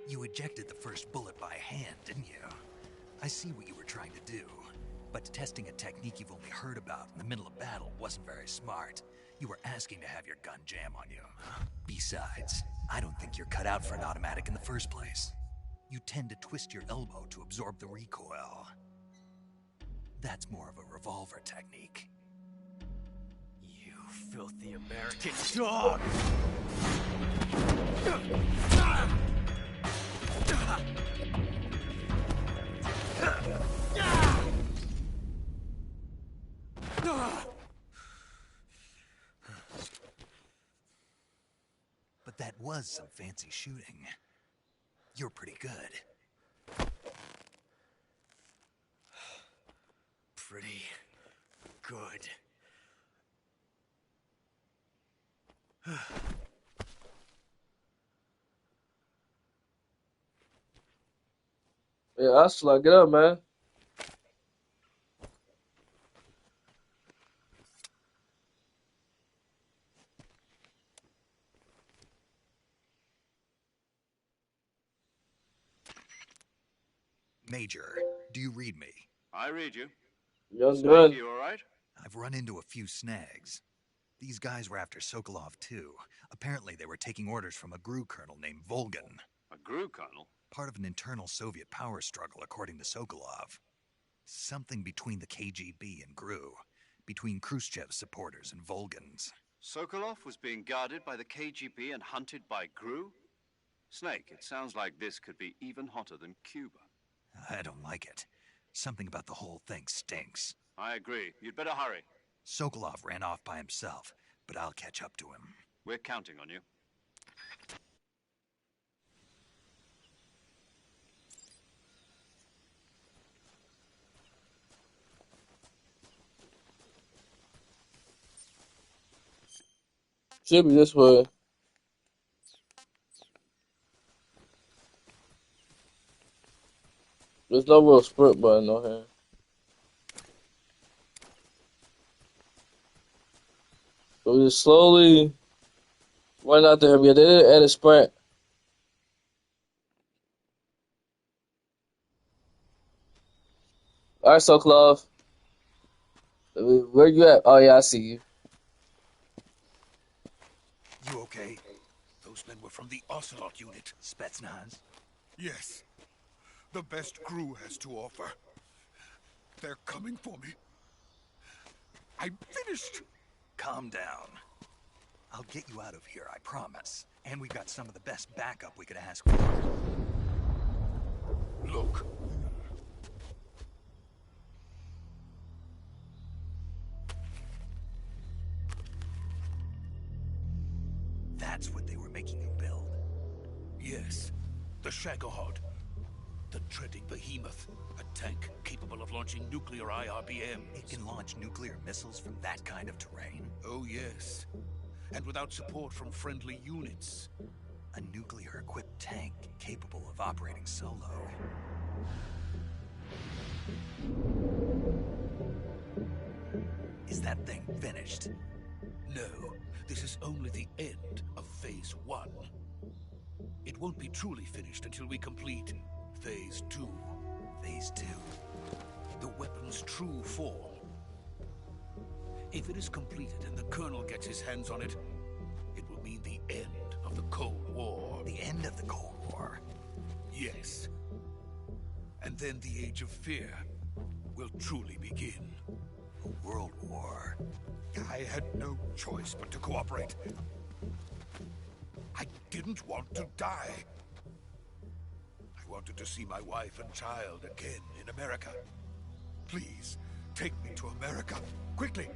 You ejected the first bullet by hand, didn't you? I see what you were trying to do. But testing a technique you've only heard about in the middle of battle wasn't very smart. You were asking to have your gun jam on you. Besides, I don't think you're cut out for an automatic in the first place. You tend to twist your elbow to absorb the recoil. That's more of a revolver technique. You filthy American dog! That was some fancy shooting. You're pretty good. Pretty good. Yeah, Ocelot, get up, man. Major, do you read me? I read you. Young Snake, gun. you all right? I've run into a few snags. These guys were after Sokolov too. Apparently they were taking orders from a GRU colonel named Volgan. A GRU colonel? Part of an internal Soviet power struggle, according to Sokolov. Something between the KGB and GRU. Between Khrushchev's supporters and Volgan's. Sokolov was being guarded by the KGB and hunted by GRU? Snake, it sounds like this could be even hotter than Cuba. I don't like it. Something about the whole thing stinks. I agree. You'd better hurry. Sokolov ran off by himself, but I'll catch up to him. We're counting on you. Should be this way. There's no real sprint button on here. So we just slowly run out there. Yeah, they didn't add a sprint. All right, Sokolov. Where you at? Oh yeah, I see you. You okay? Those men were from the Ocelot unit. Spetsnaz? Yes. The best GRU has to offer. They're coming for me. I'm finished. Calm down. I'll get you out of here, I promise. And we've got some of the best backup we could ask for. Look. That's what they were making you build? Yes. The Shagohod. The treading behemoth. A tank capable of launching nuclear IRBMs. It can launch nuclear missiles from that kind of terrain? Oh, yes. And without support from friendly units. A nuclear-equipped tank capable of operating solo. Is that thing finished? No. This is only the end of Phase 1. It won't be truly finished until we complete Phase 2. Phase 2? The weapon's true form. If it is completed and the Colonel gets his hands on it, it will mean the end of the Cold War. The end of the Cold War? Yes. And then the Age of Fear will truly begin. A world war? I had no choice but to cooperate. I didn't want to die. I wanted to see my wife and child again in America. Please, take me to America, quickly.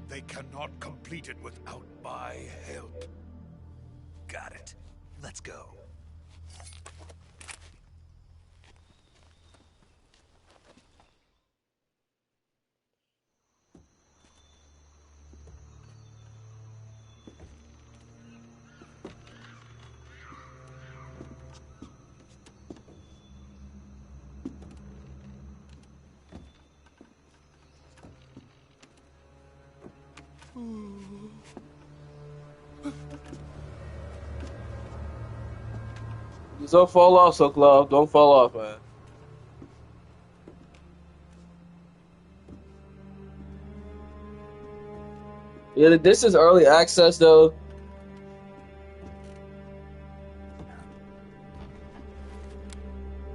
They cannot complete it without my help. Got it. Let's go. Just don't fall off, Sokolov. Don't fall off, man. Yeah, this is early access, though.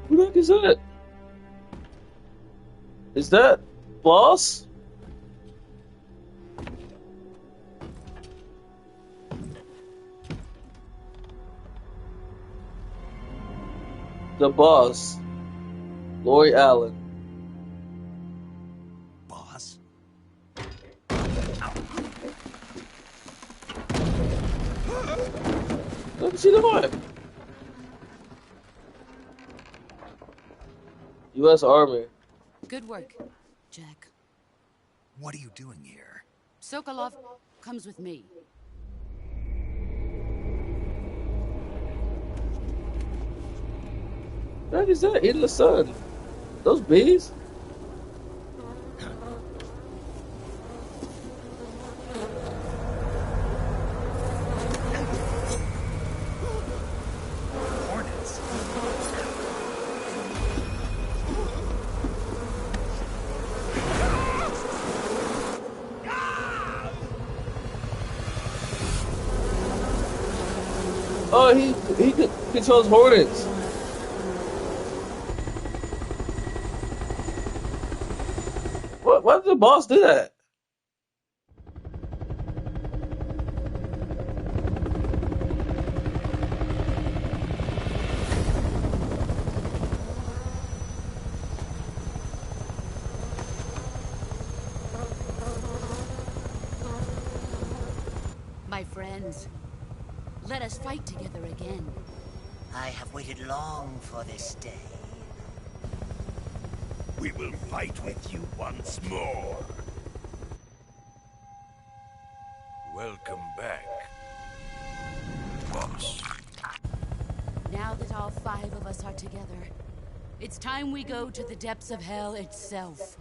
Who the heck is that? Is that boss? The boss, Lori Allen. Boss? What's she doing? U.S. Army. Good work, Jack. What are you doing here? Sokolov comes with me. What is that? In the sun. Those bees? Hornets. Oh, he controls hornets. Why did the boss do that? My friends, let us fight together again. I have waited long for this day. We will fight with you once more. Welcome back, boss. Now that all 5 of us are together, it's time we go to the depths of hell itself.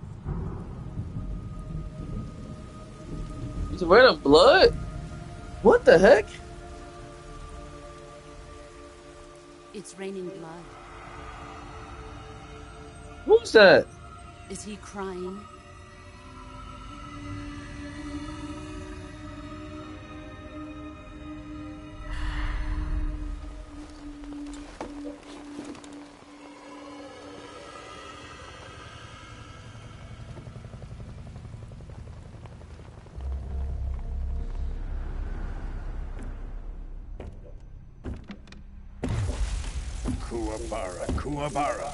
It's raining blood? What the heck? It's raining blood. Who's that? Is he crying? Kuwabara, Kuwabara.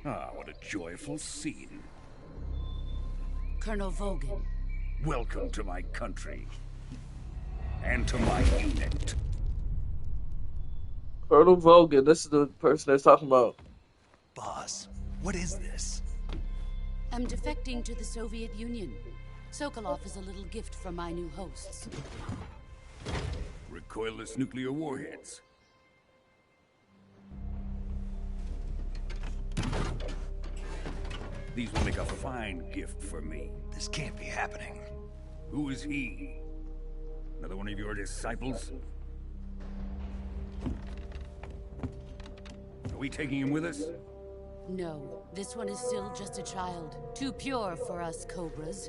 Ah, what a joyful scene. Colonel Vogan. Welcome to my country. And to my unit. Colonel Vogan, this is the person that's talking about. Boss, what is this? I'm defecting to the Soviet Union. Sokolov is a little gift from my new hosts. Recoilless nuclear warheads. These will make a fine gift for me. This can't be happening. Who is he? Another one of your disciples? Are we taking him with us? No, this one is still just a child. Too pure for us Cobras.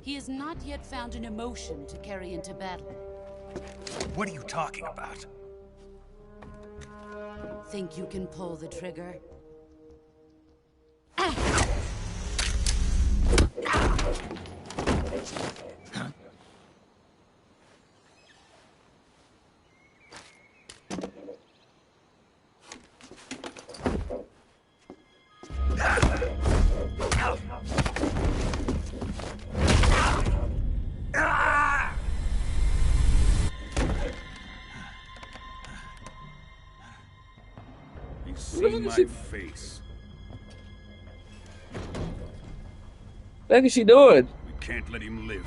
He has not yet found an emotion to carry into battle. What are you talking about? Think you can pull the trigger? You see my face. What is she doing? We can't let him live.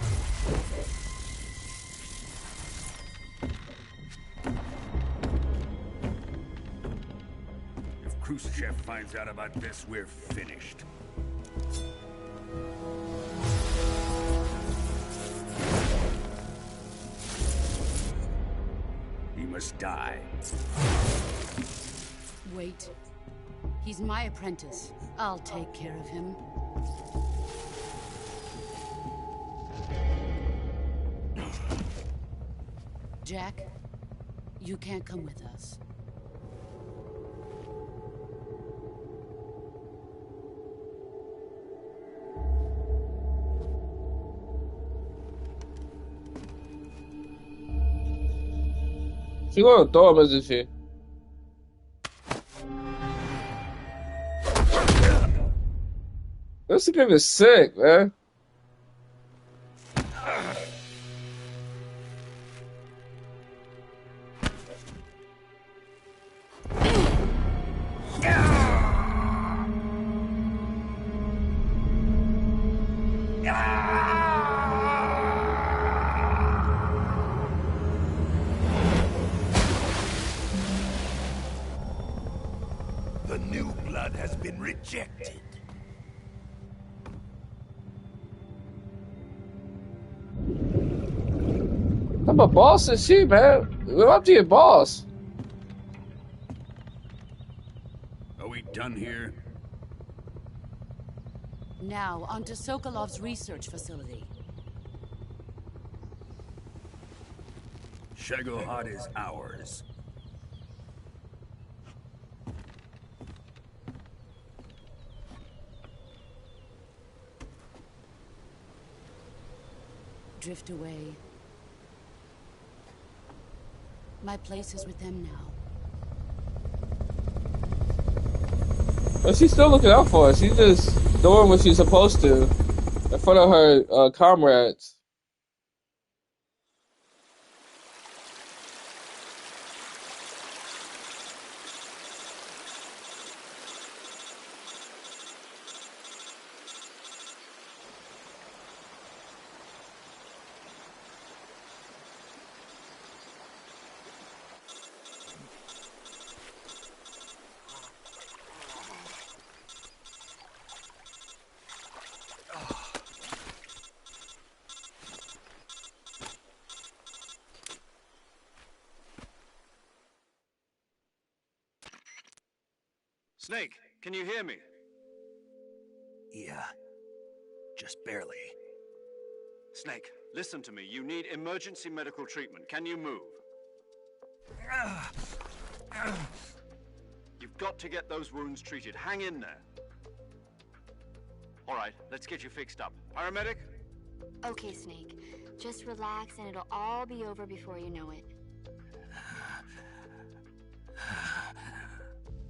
If Khrushchev finds out about this, we're finished. He must die. Wait. He's my apprentice. I'll take care of him. Jack, you can't come with us. She gonna throw him, isn't she? This game is sick, man. The new blood has been rejected. I'm a boss is she, man. We're up to your boss. Are we done here? Now, onto Sokolov's research facility. Shagohod is ours. Drift away. My place is with them now. But she's still looking out for us. She's just doing what she's supposed to in front of her comrades. Snake, can you hear me? Yeah. Just barely. Snake, listen to me. You need emergency medical treatment. Can you move? You've got to get those wounds treated. Hang in there. All right, let's get you fixed up. Paramedic? Okay, Snake. Just relax and it'll all be over before you know it.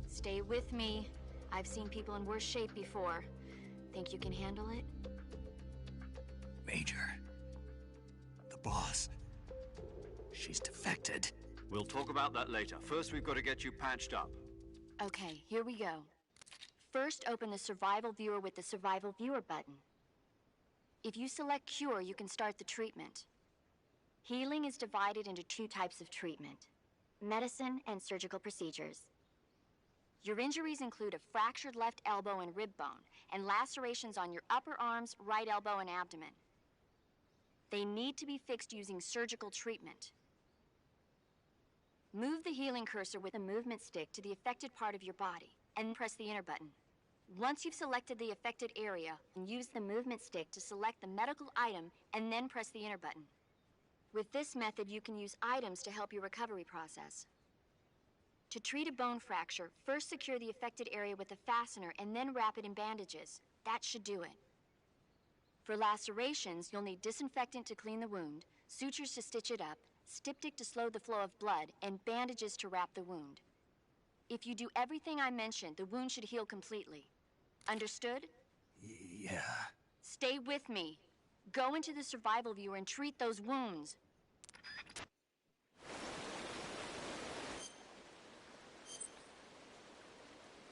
Stay with me. I've seen people in worse shape before. Think you can handle it? Major. The boss. She's defected. We'll talk about that later. First, we've got to get you patched up. Okay, here we go. First, open the Survival Viewer with the Survival Viewer button. If you select Cure, you can start the treatment. Healing is divided into two types of treatment: medicine and surgical procedures. Your injuries include a fractured left elbow and rib bone, and lacerations on your upper arms, right elbow, and abdomen. They need to be fixed using surgical treatment. Move the healing cursor with a movement stick to the affected part of your body, and press the enter button. Once you've selected the affected area, use the movement stick to select the medical item, and then press the enter button. With this method, you can use items to help your recovery process. To treat a bone fracture, first secure the affected area with a fastener and then wrap it in bandages. That should do it. For lacerations, you'll need disinfectant to clean the wound, sutures to stitch it up, styptic to slow the flow of blood, and bandages to wrap the wound. If you do everything I mentioned, the wound should heal completely. Understood? Yeah. Stay with me. Go into the Survival Viewer and treat those wounds.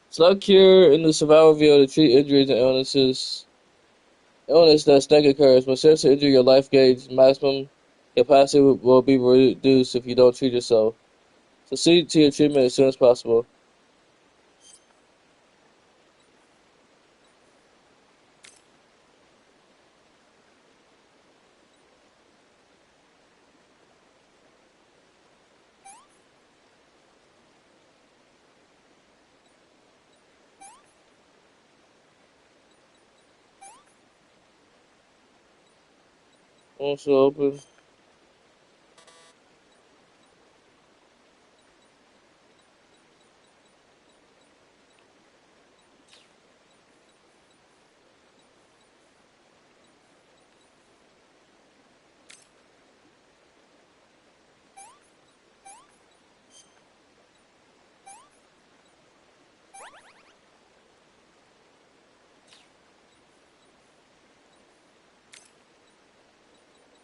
Select Cure in the Survival Viewer to treat injuries and illnesses. Illness that snake occurs. When serious injury, your life gauge maximum capacity will be reduced if you don't treat yourself. Proceed to your treatment as soon as possible. Also open.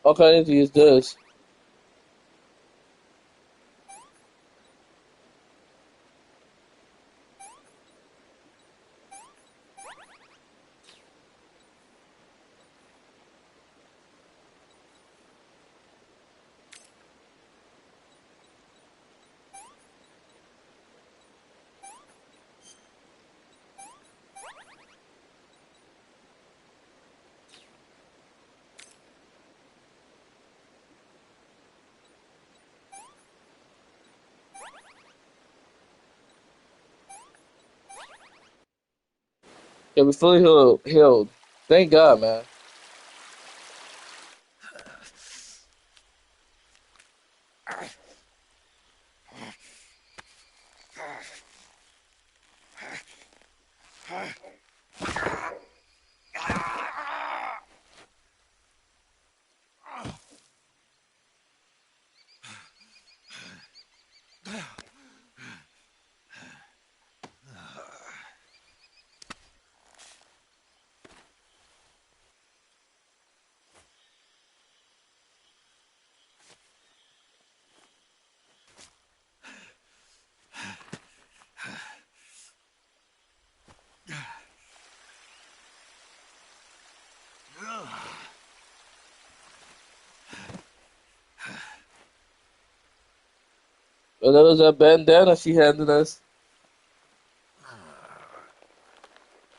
Okay, I need to use this. Yeah, we fully healed. Thank God, man. And that was that bandana she handed us.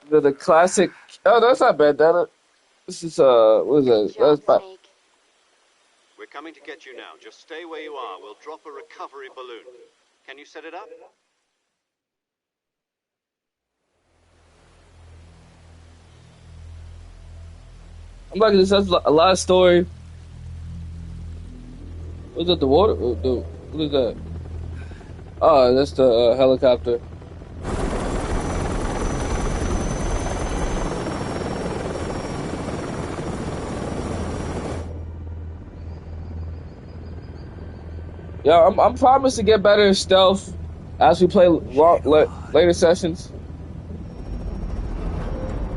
The classic. Oh, that's not bandana. This is what is that? That's We're coming to get you now. Just stay where you are. We'll drop a recovery balloon. Can you set it up? I'm liking this. That's a lot of story. What's that? The water? What is that? Oh, that's the helicopter. Yeah, I'm promised to get better in stealth as we play later sessions.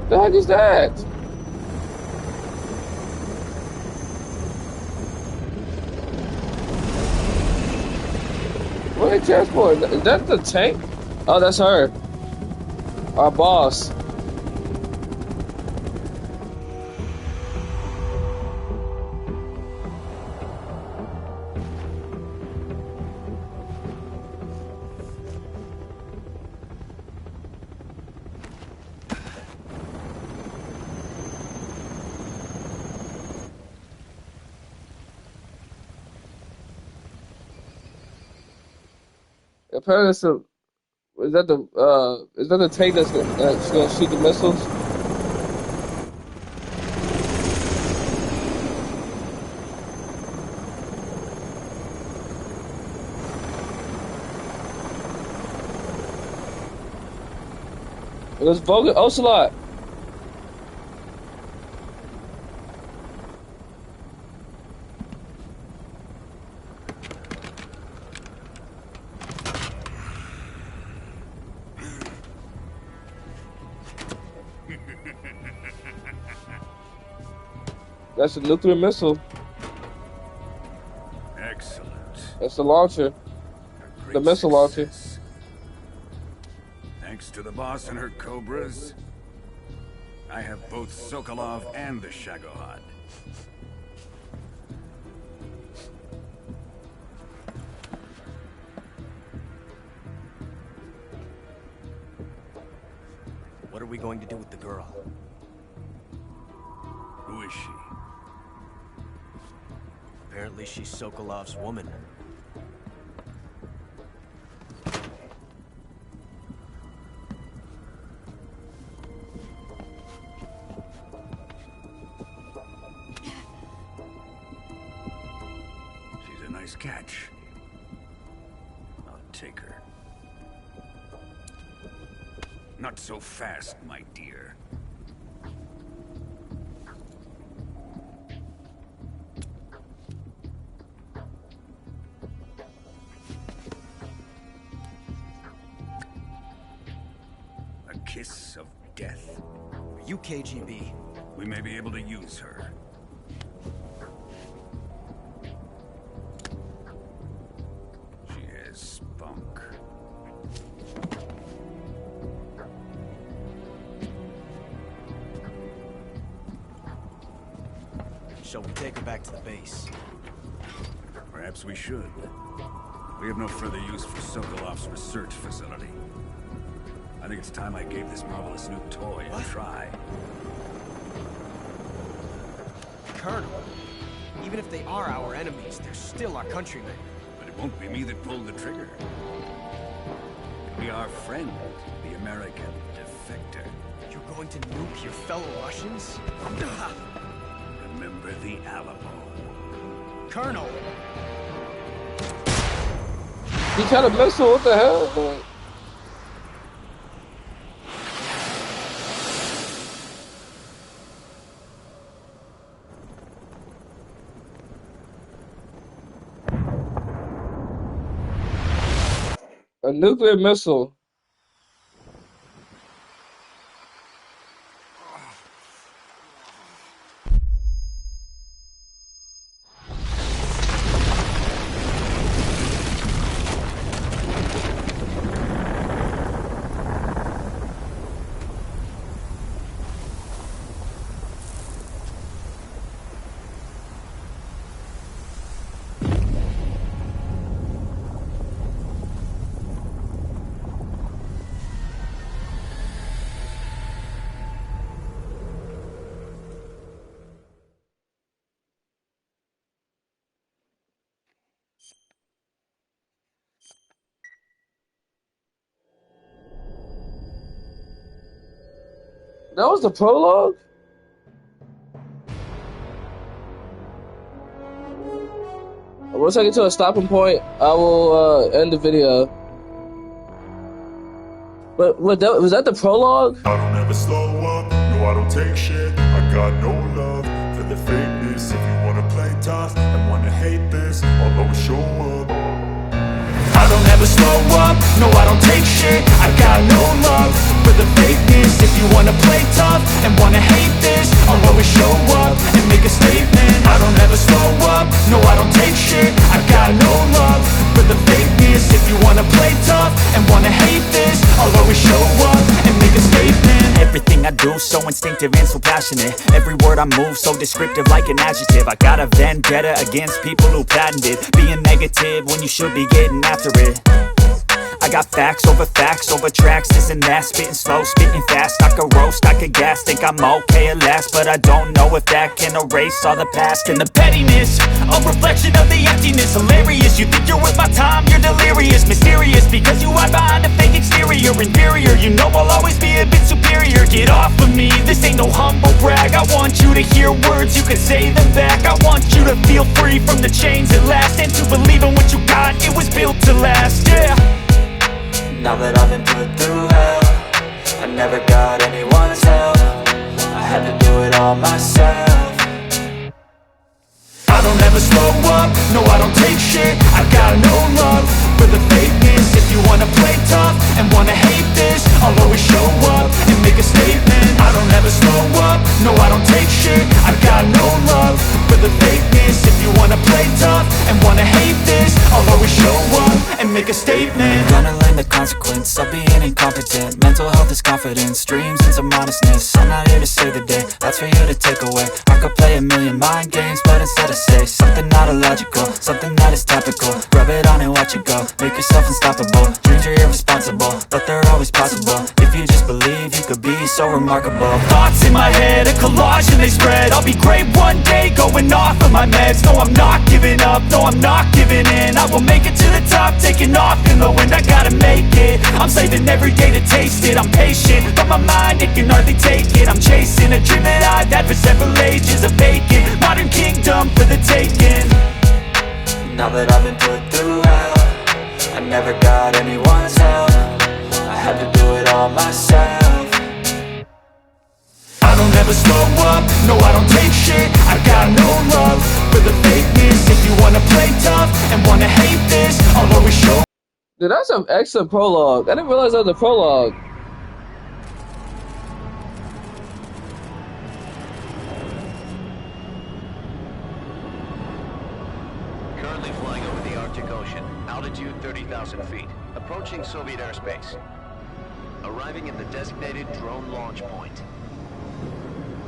The heck is that? What are they transporting? Is that the tank? Oh, that's her. Our boss. Apparently, is that the tank that's gonna shoot the missiles? It was Bogan Ocelot. That's a nuclear missile. Excellent. That's the launcher. The missile launcher. Thanks to the boss and her Cobras, I have both Sokolov and the Shagohod. What are we going to do with the girl? Who is she? Apparently she's Sokolov's woman. She's a nice catch. I'll take her. Not so fast, my dear. A kiss of death. Are you KGB? We may be able to use her. shall we take her back to the base? Perhaps we should. We have no further use for Sokolov's research facility. I think it's time I gave this marvelous new toy a try. Colonel, even if they are our enemies, they're still our countrymen. But it won't be me that pulled the trigger. It'll be our friend, the American defector. You're going to nuke your fellow Russians? Remember the Alamo. Colonel! He kind of missile. What the hell? Like, a nuclear missile. That was the prologue? Once I get to a stopping point, I will end the video. But was that the prologue? I don't ever slow up, no I don't take shit. I got no love for the fakeness. If you wanna play tough and wanna hate this, I'll always show up. I don't ever slow up, no I don't take shit. I got no love for the fakeness. If you wanna play tough and wanna hate this, I'll always show up and make a statement. I don't ever slow up, no I don't take shit. I got no love for the fakeness. If you wanna play tough and wanna hate this, I'll always show up and make a statement. Everything I do so instinctive and so passionate. Every word I move so descriptive like an adjective. I got a vendetta against people who patented being negative when you should be getting after it. I got facts over tracks, this and that. Spitting slow, spitting fast, I could roast, I could gas. Think I'm okay at last, but I don't know if that can erase all the past. And the pettiness, a reflection of the emptiness. Hilarious, you think you're worth my time, you're delirious. Mysterious, because you hide behind a fake exterior. Inferior, you know I'll always be a bit superior. Get off of me, this ain't no humble brag. I want you to hear words, you can say them back. I want you to feel free from the chains at last, and to believe in what you got, it was built to last, yeah. Now that I've been put through hell, I never got anyone's help. I had to do it all myself. I don't ever slow up, no I don't take shit. I got no love for the fakeness. If you wanna play tough and wanna hate this, I'll always show up and make a statement. I don't ever slow up, no I don't take shit. I got no love for the fakeness. If you wanna play tough and wanna hate this, I'll always show up and make a statement. Gonna learn the consequence of being incompetent. Mental health is confidence, dreams and some honestness. I'm not here to save the day, that's for you to take away. I could play a million mind games, but instead I say something not illogical, something that is topical. Rub it on and watch it go, make yourself unstoppable. Dreams are irresponsible, but they're always possible. If you just believe, you could be so remarkable. Thoughts in my head, a collage and they spread. I'll be great one day, going off of my meds. No I'm not giving up, no I'm not giving in. I will make it to the top, taking off in the wind. I gotta make it, I'm saving every day to taste it. I'm patient, but my mind, it can hardly take it. I'm chasing a dream that I've had for several ages. A vacant, modern kingdom for the taking. Now that I've been put through hell, I never got anyone's help. I had to do it all myself. I don't ever slow up, no I don't take shit. I got no love for the fakeness. If you wanna play tough and wanna hate this, I'll always show. Dude, that's an excellent prologue. I didn't realize that was a prologue. Currently flying over the Arctic Ocean. Altitude 30,000 feet. Approaching Soviet airspace. Arriving at the designated drone launch point.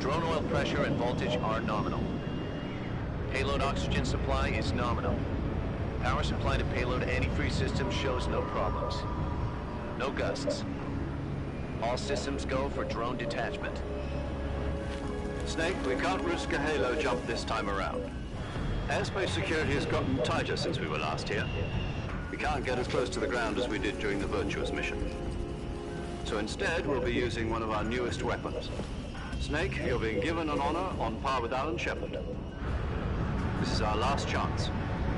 Drone oil pressure and voltage are nominal. Payload oxygen supply is nominal. Power supply to payload antifreeze system shows no problems. No gusts. All systems go for drone detachment. Snake, we can't risk a halo jump this time around. Airspace security has gotten tighter since we were last here. We can't get as close to the ground as we did during the Virtuous mission. So instead, we'll be using one of our newest weapons. Snake, you're being given an honor on par with Alan Shepard. This is our last chance.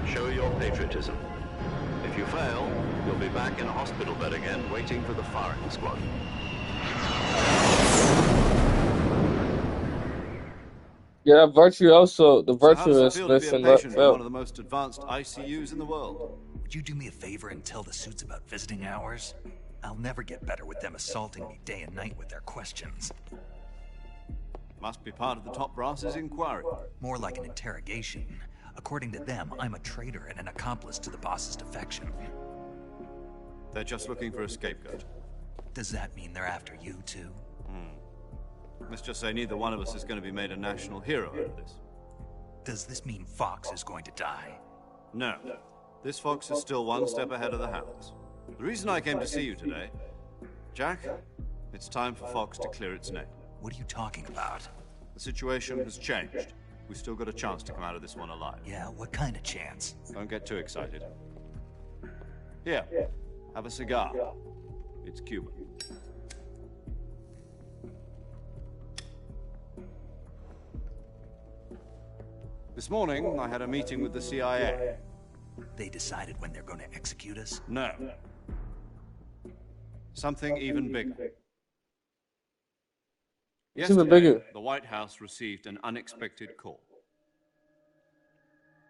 Show your patriotism. If you fail, you'll be back in a hospital bed again, waiting for the firing squad. Yeah, that Virtuoso, the So how does it Virtuous feel to be a mission patient in felt. one of the most advanced ICUs in the world? Would you do me a favor and tell the suits about visiting hours? I'll never get better with them assaulting me day and night with their questions. Must be part of the top brass's inquiry. More like an interrogation. According to them, I'm a traitor and an accomplice to the boss's defection. They're just looking for a scapegoat. Does that mean they're after you, too? Let's just say neither one of us is going to be made a national hero out of this. Does this mean Fox is going to die? No. This Fox is still one step ahead of the Hounds. The reason I came to see you today, Jack, it's time for Fox to clear its name. What are you talking about? The situation has changed. We've still got a chance to come out of this one alive. Yeah, what kind of chance? Don't get too excited. Here, have a cigar. It's Cuban. This morning, I had a meeting with the CIA. They decided when they're going to execute us? No. Something even bigger. Yesterday, the White House received an unexpected call.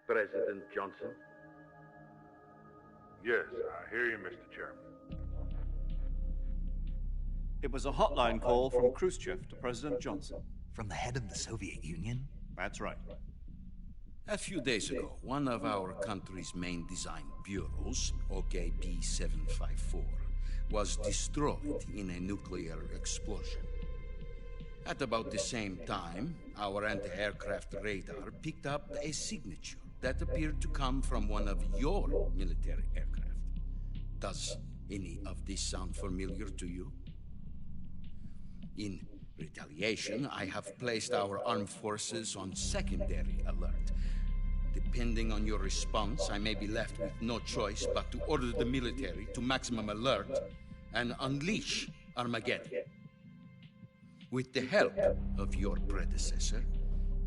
President Johnson? Yes, I hear you, Mr. Chairman. It was a hotline call from Khrushchev to President Johnson. From the head of the Soviet Union? That's right. A few days ago, one of our country's main design bureaus, OKB-754, was destroyed in a nuclear explosion. At about the same time, our anti-aircraft radar picked up a signature that appeared to come from one of your military aircraft. Does any of this sound familiar to you? In retaliation, I have placed our armed forces on secondary alert. Depending on your response, I may be left with no choice but to order the military to maximum alert and unleash Armageddon. With the help of your predecessor,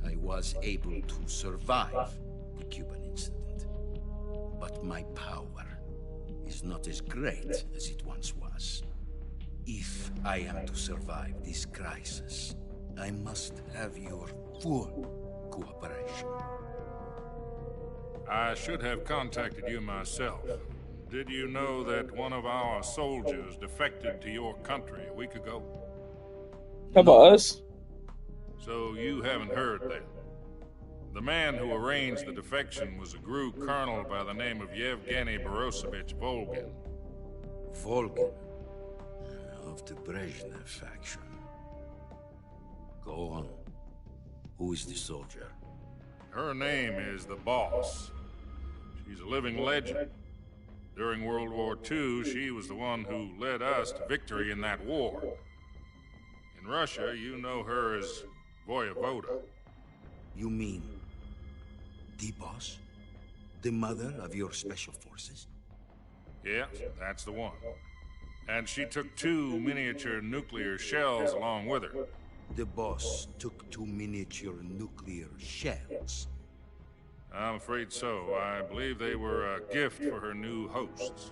I was able to survive the Cuban incident. But my power is not as great as it once was. If I am to survive this crisis, I must have your full cooperation. I should have contacted you myself. Did you know that one of our soldiers defected to your country a week ago? How about us? So you haven't heard then. The man who arranged the defection was a GRU colonel by the name of Yevgeny Borosovich Volgin. Volgin? Of the Brezhnev faction. Go on. Who is the soldier? Her name is the Boss. She's a living legend. During World War II, she was the one who led us to victory in that war. In Russia, you know her as Voyevoda. You mean the Boss? The mother of your special forces? Yeah, that's the one. And she took 2 miniature nuclear shells along with her. The Boss took 2 miniature nuclear shells. I'm afraid so. I believe they were a gift for her new hosts.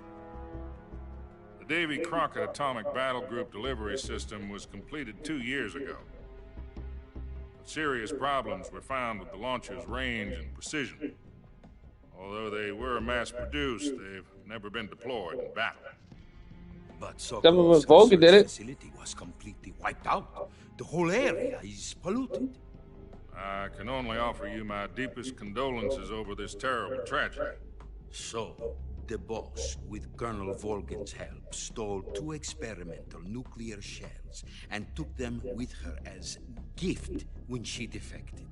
The Davy Crockett Atomic Battle Group delivery system was completed 2 years ago. But serious problems were found with the launcher's range and precision. Although they were mass-produced, they've never been deployed in battle. But Government Volga did it. Facility was completely wiped out. The whole area is polluted. I can only offer you my deepest condolences over this terrible tragedy. So, the Boss, with Colonel Volgin's help, stole 2 experimental nuclear shells and took them with her as gift when she defected.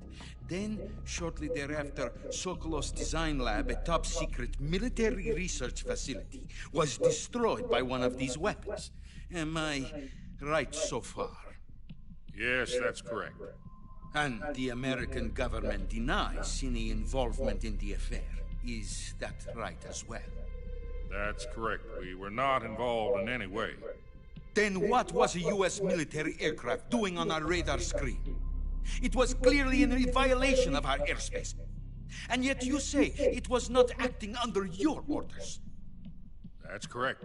Then, shortly thereafter, Sokolov's design lab, a top-secret military research facility, was destroyed by one of these weapons. Am I right so far? Yes, that's correct. And the American government denies any involvement in the affair. Is that right as well? That's correct. We were not involved in any way. Then what was a U.S. military aircraft doing on our radar screen? It was clearly in violation of our airspace. And yet you say it was not acting under your orders. That's correct.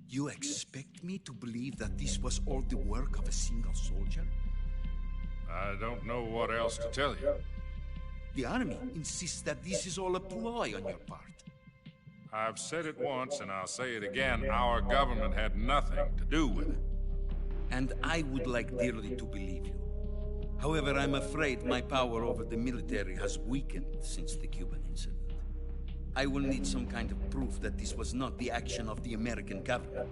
You expect me to believe that this was all the work of a single soldier? I don't know what else to tell you. The Army insists that this is all a ploy on your part. I've said it once, and I'll say it again. Our government had nothing to do with it. And I would like dearly to believe you. However, I'm afraid my power over the military has weakened since the Cuban incident. I will need some kind of proof that this was not the action of the American government.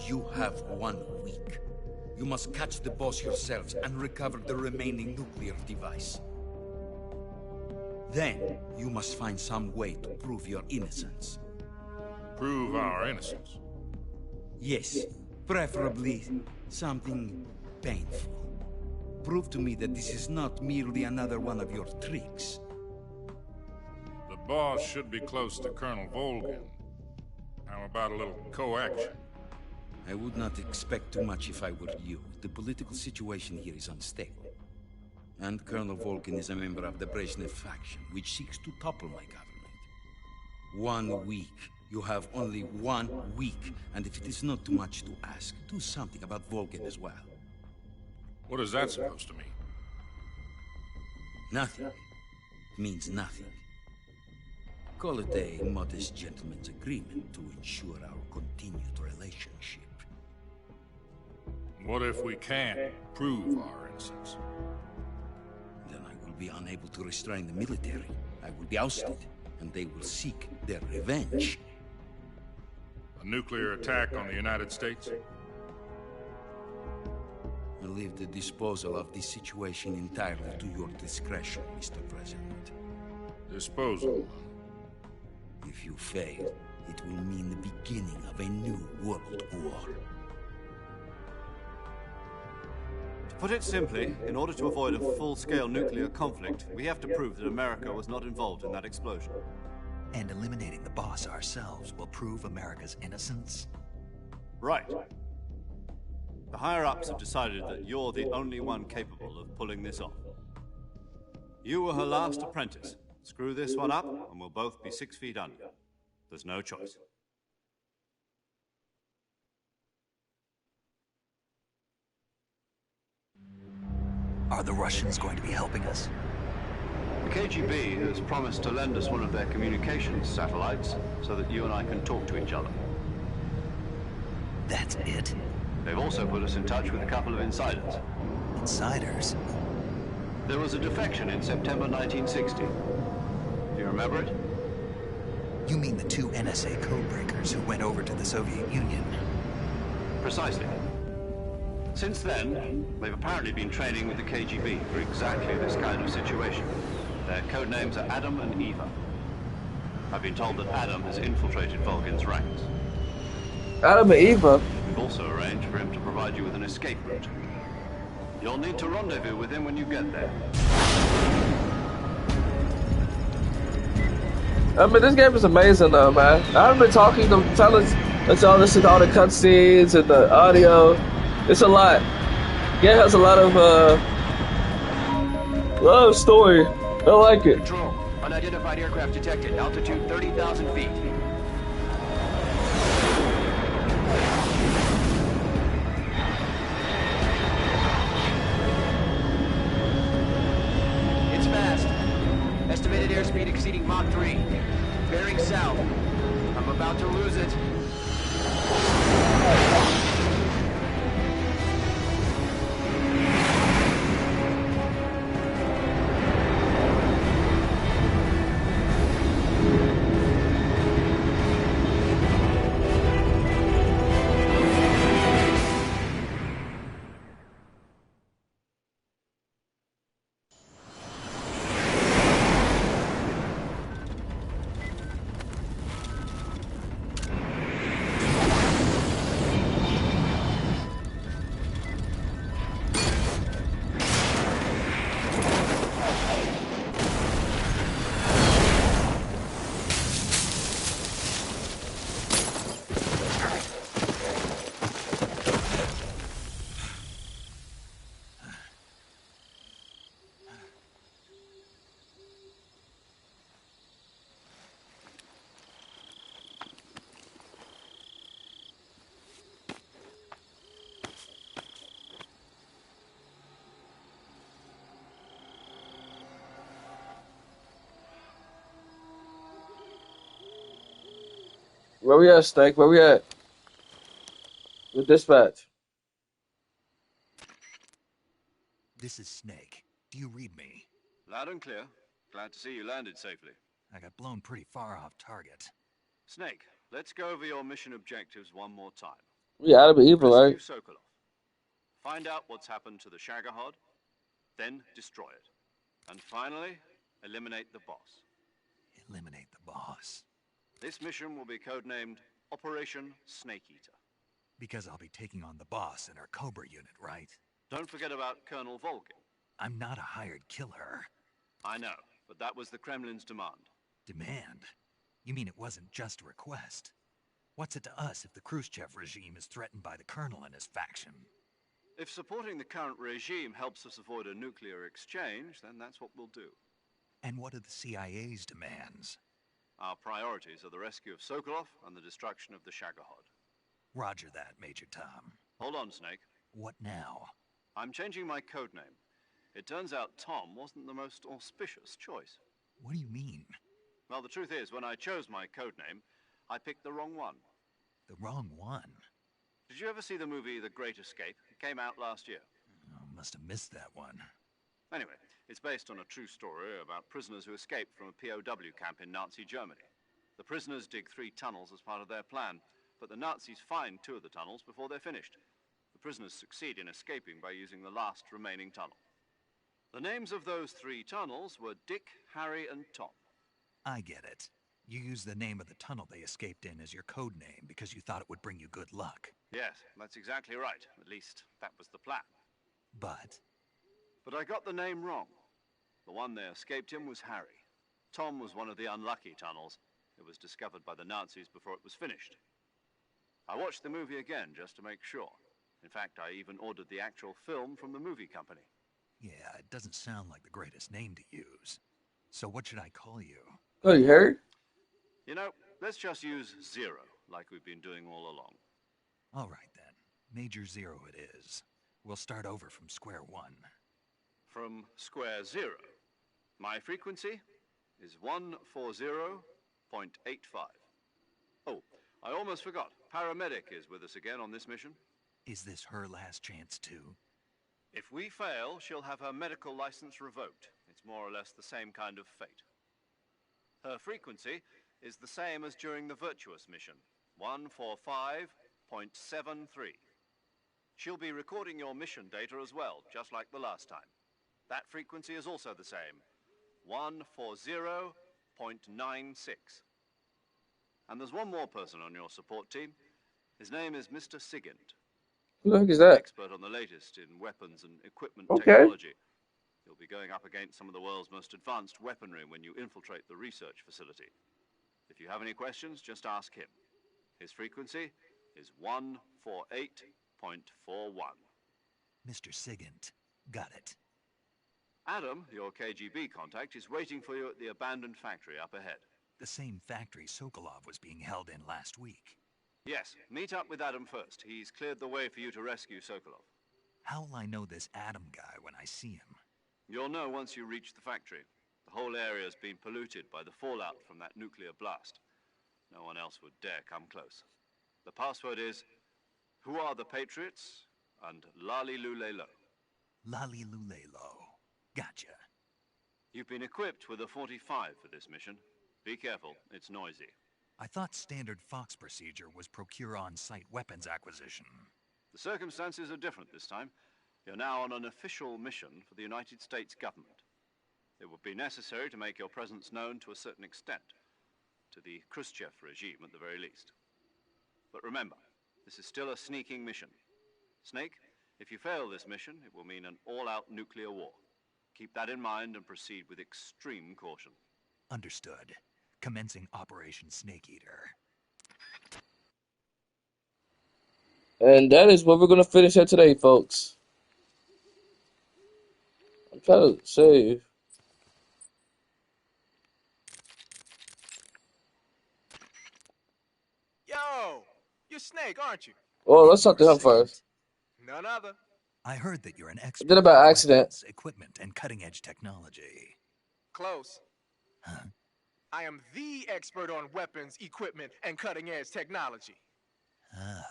You have 1 week. You must catch the boss yourselves and recover the remaining nuclear device. Then, you must find some way to prove your innocence. Prove our innocence? Yes, preferably something painful. Prove to me that this is not merely another one of your tricks. The boss should be close to Colonel Volgin. How about a little co-action? I would not expect too much if I were you. The political situation here is unstable. And Colonel Volgin is a member of the Brezhnev faction, which seeks to topple my government. 1 week. You have only 1 week. And if it is not too much to ask, do something about Volgin as well. What is that supposed to mean? Nothing. It means nothing. Call it a modest gentleman's agreement to ensure our continued relationship. What if we can't prove our innocence? Then I will be unable to restrain the military. I will be ousted, and they will seek their revenge. A nuclear attack on the United States? I leave the disposal of this situation entirely to your discretion, Mr. President. Disposal? If you fail, it will mean the beginning of a new world war. To put it simply, in order to avoid a full-scale nuclear conflict, we have to prove that America was not involved in that explosion. And eliminating the boss ourselves will prove America's innocence? Right. The higher-ups have decided that you're the only one capable of pulling this off. You were her last apprentice. Screw this one up, and we'll both be 6 feet under. There's no choice. Are the Russians going to be helping us? The KGB has promised to lend us one of their communications satellites so that you and I can talk to each other. That's it? They've also put us in touch with a couple of insiders. Insiders? There was a defection in September 1960. Do you remember it? You mean the 2 NSA codebreakers who went over to the Soviet Union? Precisely. Since then, they've apparently been training with the KGB for exactly this kind of situation. Their codenames are Adam and Eva. I've been told that Adam has infiltrated Volgin's ranks. Adam and Eva? We've also arranged for him to provide you with an escape route. You'll need to rendezvous with him when you get there. I mean, this game is amazing though, man. I've been talking to telling us all this and all the cutscenes and the audio. It's a lot. Game has a lot of story. I like it. Control. Unidentified aircraft detected. Altitude 30,000 feet. It's fast. Estimated airspeed exceeding Mach 3. Bearing south. I'm about to lose it. Where we at, Snake? Where we at? With dispatch. This is Snake. Do you read me? Loud and clear. Glad to see you landed safely. I got blown pretty far off target. Snake, let's go over your mission objectives one more time. We Adam and Evil, right? Rescue Sokolov. Find out what's happened to the Shagohod, then destroy it. And finally, eliminate the boss. Eliminate the boss. This mission will be codenamed Operation Snake Eater. Because I'll be taking on the boss in our Cobra unit, right? Don't forget about Colonel Volgin. I'm not a hired killer. I know, but that was the Kremlin's demand. Demand? You mean it wasn't just a request? What's it to us if the Khrushchev regime is threatened by the Colonel and his faction? If supporting the current regime helps us avoid a nuclear exchange, then that's what we'll do. And what are the CIA's demands? Our priorities are the rescue of Sokolov and the destruction of the Shagohod. Roger that, Major Tom. Hold on, Snake. What now? I'm changing my codename. It turns out Tom wasn't the most auspicious choice. What do you mean? Well, the truth is, when I chose my codename, I picked the wrong one. The wrong one? Did you ever see the movie The Great Escape? It came out last year. Oh, must have missed that one. Anyway, it's based on a true story about prisoners who escaped from a POW camp in Nazi Germany. The prisoners dig 3 tunnels as part of their plan, but the Nazis find 2 of the tunnels before they're finished. The prisoners succeed in escaping by using the last remaining tunnel. The names of those 3 tunnels were Dick, Harry, and Tom. I get it. You used the name of the tunnel they escaped in as your code name because you thought it would bring you good luck. Yes, that's exactly right. At least, that was the plan. But I got the name wrong. The one they escaped in was Harry. Tom was one of the unlucky tunnels. It was discovered by the Nazis before it was finished. I watched the movie again just to make sure. In fact, I even ordered the actual film from the movie company. yeah, it doesn't sound like the greatest name to use. So what should I call you? Oh, you heard? You know, let's just use Zero, like we've been doing all along. All right, then. Major Zero it is. We'll start over from square one. From square zero. My frequency is 140.85. Oh, I almost forgot. Paramedic is with us again on this mission. Is this her last chance, too? If we fail, she'll have her medical license revoked. It's more or less the same kind of fate. Her frequency is the same as during the Virtuous mission, 145.73. She'll be recording your mission data as well, just like the last time. That frequency is also the same, 140.96. And there's one more person on your support team. His name is Mr. Sigint. Who the heck is that? Expert on the latest in weapons and equipment Okay. technology. You'll be going up against some of the world's most advanced weaponry when you infiltrate the research facility. If you have any questions, just ask him. His frequency is 148.41. Mr. Sigint. Got it. Adam, your KGB contact, is waiting for you at the abandoned factory up ahead. The same factory Sokolov was being held in last week. Yes, meet up with Adam first. He's cleared the way for you to rescue Sokolov. How will I know this Adam guy when I see him? You'll know once you reach the factory. The whole area's been polluted by the fallout from that nuclear blast. No one else would dare come close. The password is, "Who are the Patriots?" and Lali Lule Lo. Lali Lule Lo. Gotcha. You've been equipped with a 45 for this mission. Be careful, it's noisy. I thought standard Fox procedure was procure on-site weapons acquisition. The circumstances are different this time. You're now on an official mission for the United States government. It would be necessary to make your presence known to a certain extent, to the Khrushchev regime at the very least. But remember, this is still a sneaking mission. Snake, if you fail this mission, it will mean an all-out nuclear war. Keep that in mind and proceed with extreme caution. Understood. Commencing Operation Snake Eater. And that is what we're going to finish at today, folks. I'm trying to save. Yo, you're Snake, aren't you? Oh, let's talk to him first. None other. I heard that you're an I expert did it by in accident. weapons, equipment, and cutting-edge technology. Close. Huh? I am the expert on weapons, equipment, and cutting-edge technology. Ah.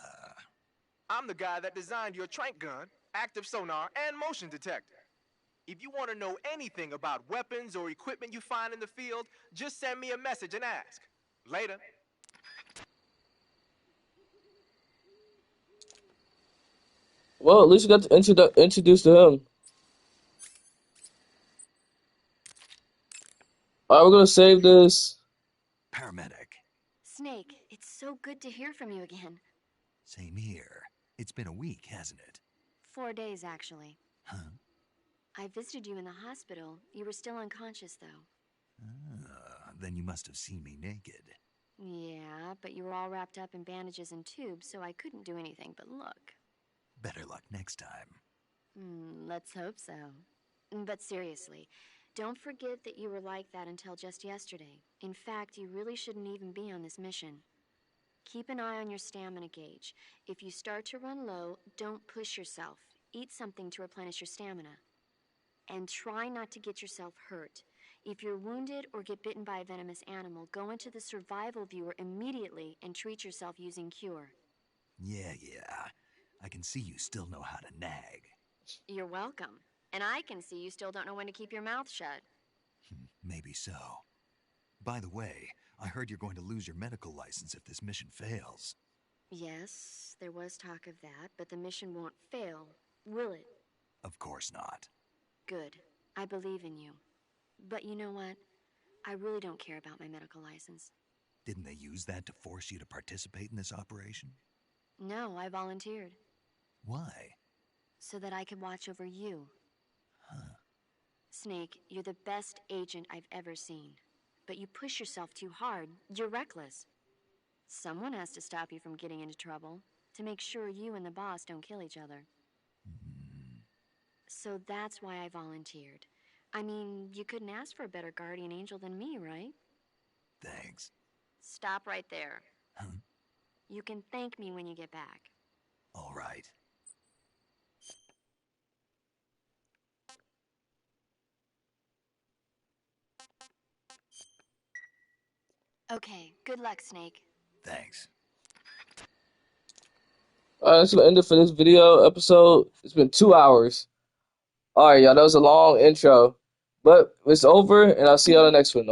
I'm the guy that designed your trank gun, active sonar, and motion detector. If you want to know anything about weapons or equipment you find in the field, just send me a message and ask. Later. Well, at least you got to introduce to him. Alright, we're gonna save this. Paramedic. Snake, it's so good to hear from you again. Same here. It's been a week, hasn't it? 4 days, actually. Huh? I visited you in the hospital. You were still unconscious, though. Then you must have seen me naked. Yeah, but you were all wrapped up in bandages and tubes, so I couldn't do anything but look. Better luck next time. Let's hope so. But seriously, don't forget that you were like that until just yesterday. In fact, you really shouldn't even be on this mission. Keep an eye on your stamina gauge. If you start to run low, don't push yourself. Eat something to replenish your stamina. And try not to get yourself hurt. If you're wounded or get bitten by a venomous animal, go into the survival viewer immediately and treat yourself using Cure. Yeah. I can see you still know how to nag. You're welcome. And I can see you still don't know when to keep your mouth shut. Maybe so. By the way, I heard you're going to lose your medical license if this mission fails. Yes, there was talk of that, but the mission won't fail, will it? Of course not. Good. I believe in you. But you know what? I really don't care about my medical license. Didn't they use that to force you to participate in this operation? No, I volunteered. Why? So that I could watch over you. Huh. Snake, you're the best agent I've ever seen. But you push yourself too hard. You're reckless. Someone has to stop you from getting into trouble, to make sure you and the boss don't kill each other. So that's why I volunteered. I mean, you couldn't ask for a better guardian angel than me, right? Thanks. Stop right there. Huh? You can thank me when you get back. All right. Okay, good luck, Snake. Thanks. Alright, that's gonna end it for this video episode. It's been 2 hours. Alright, y'all, that was a long intro. But it's over, and I'll see y'all in the next one.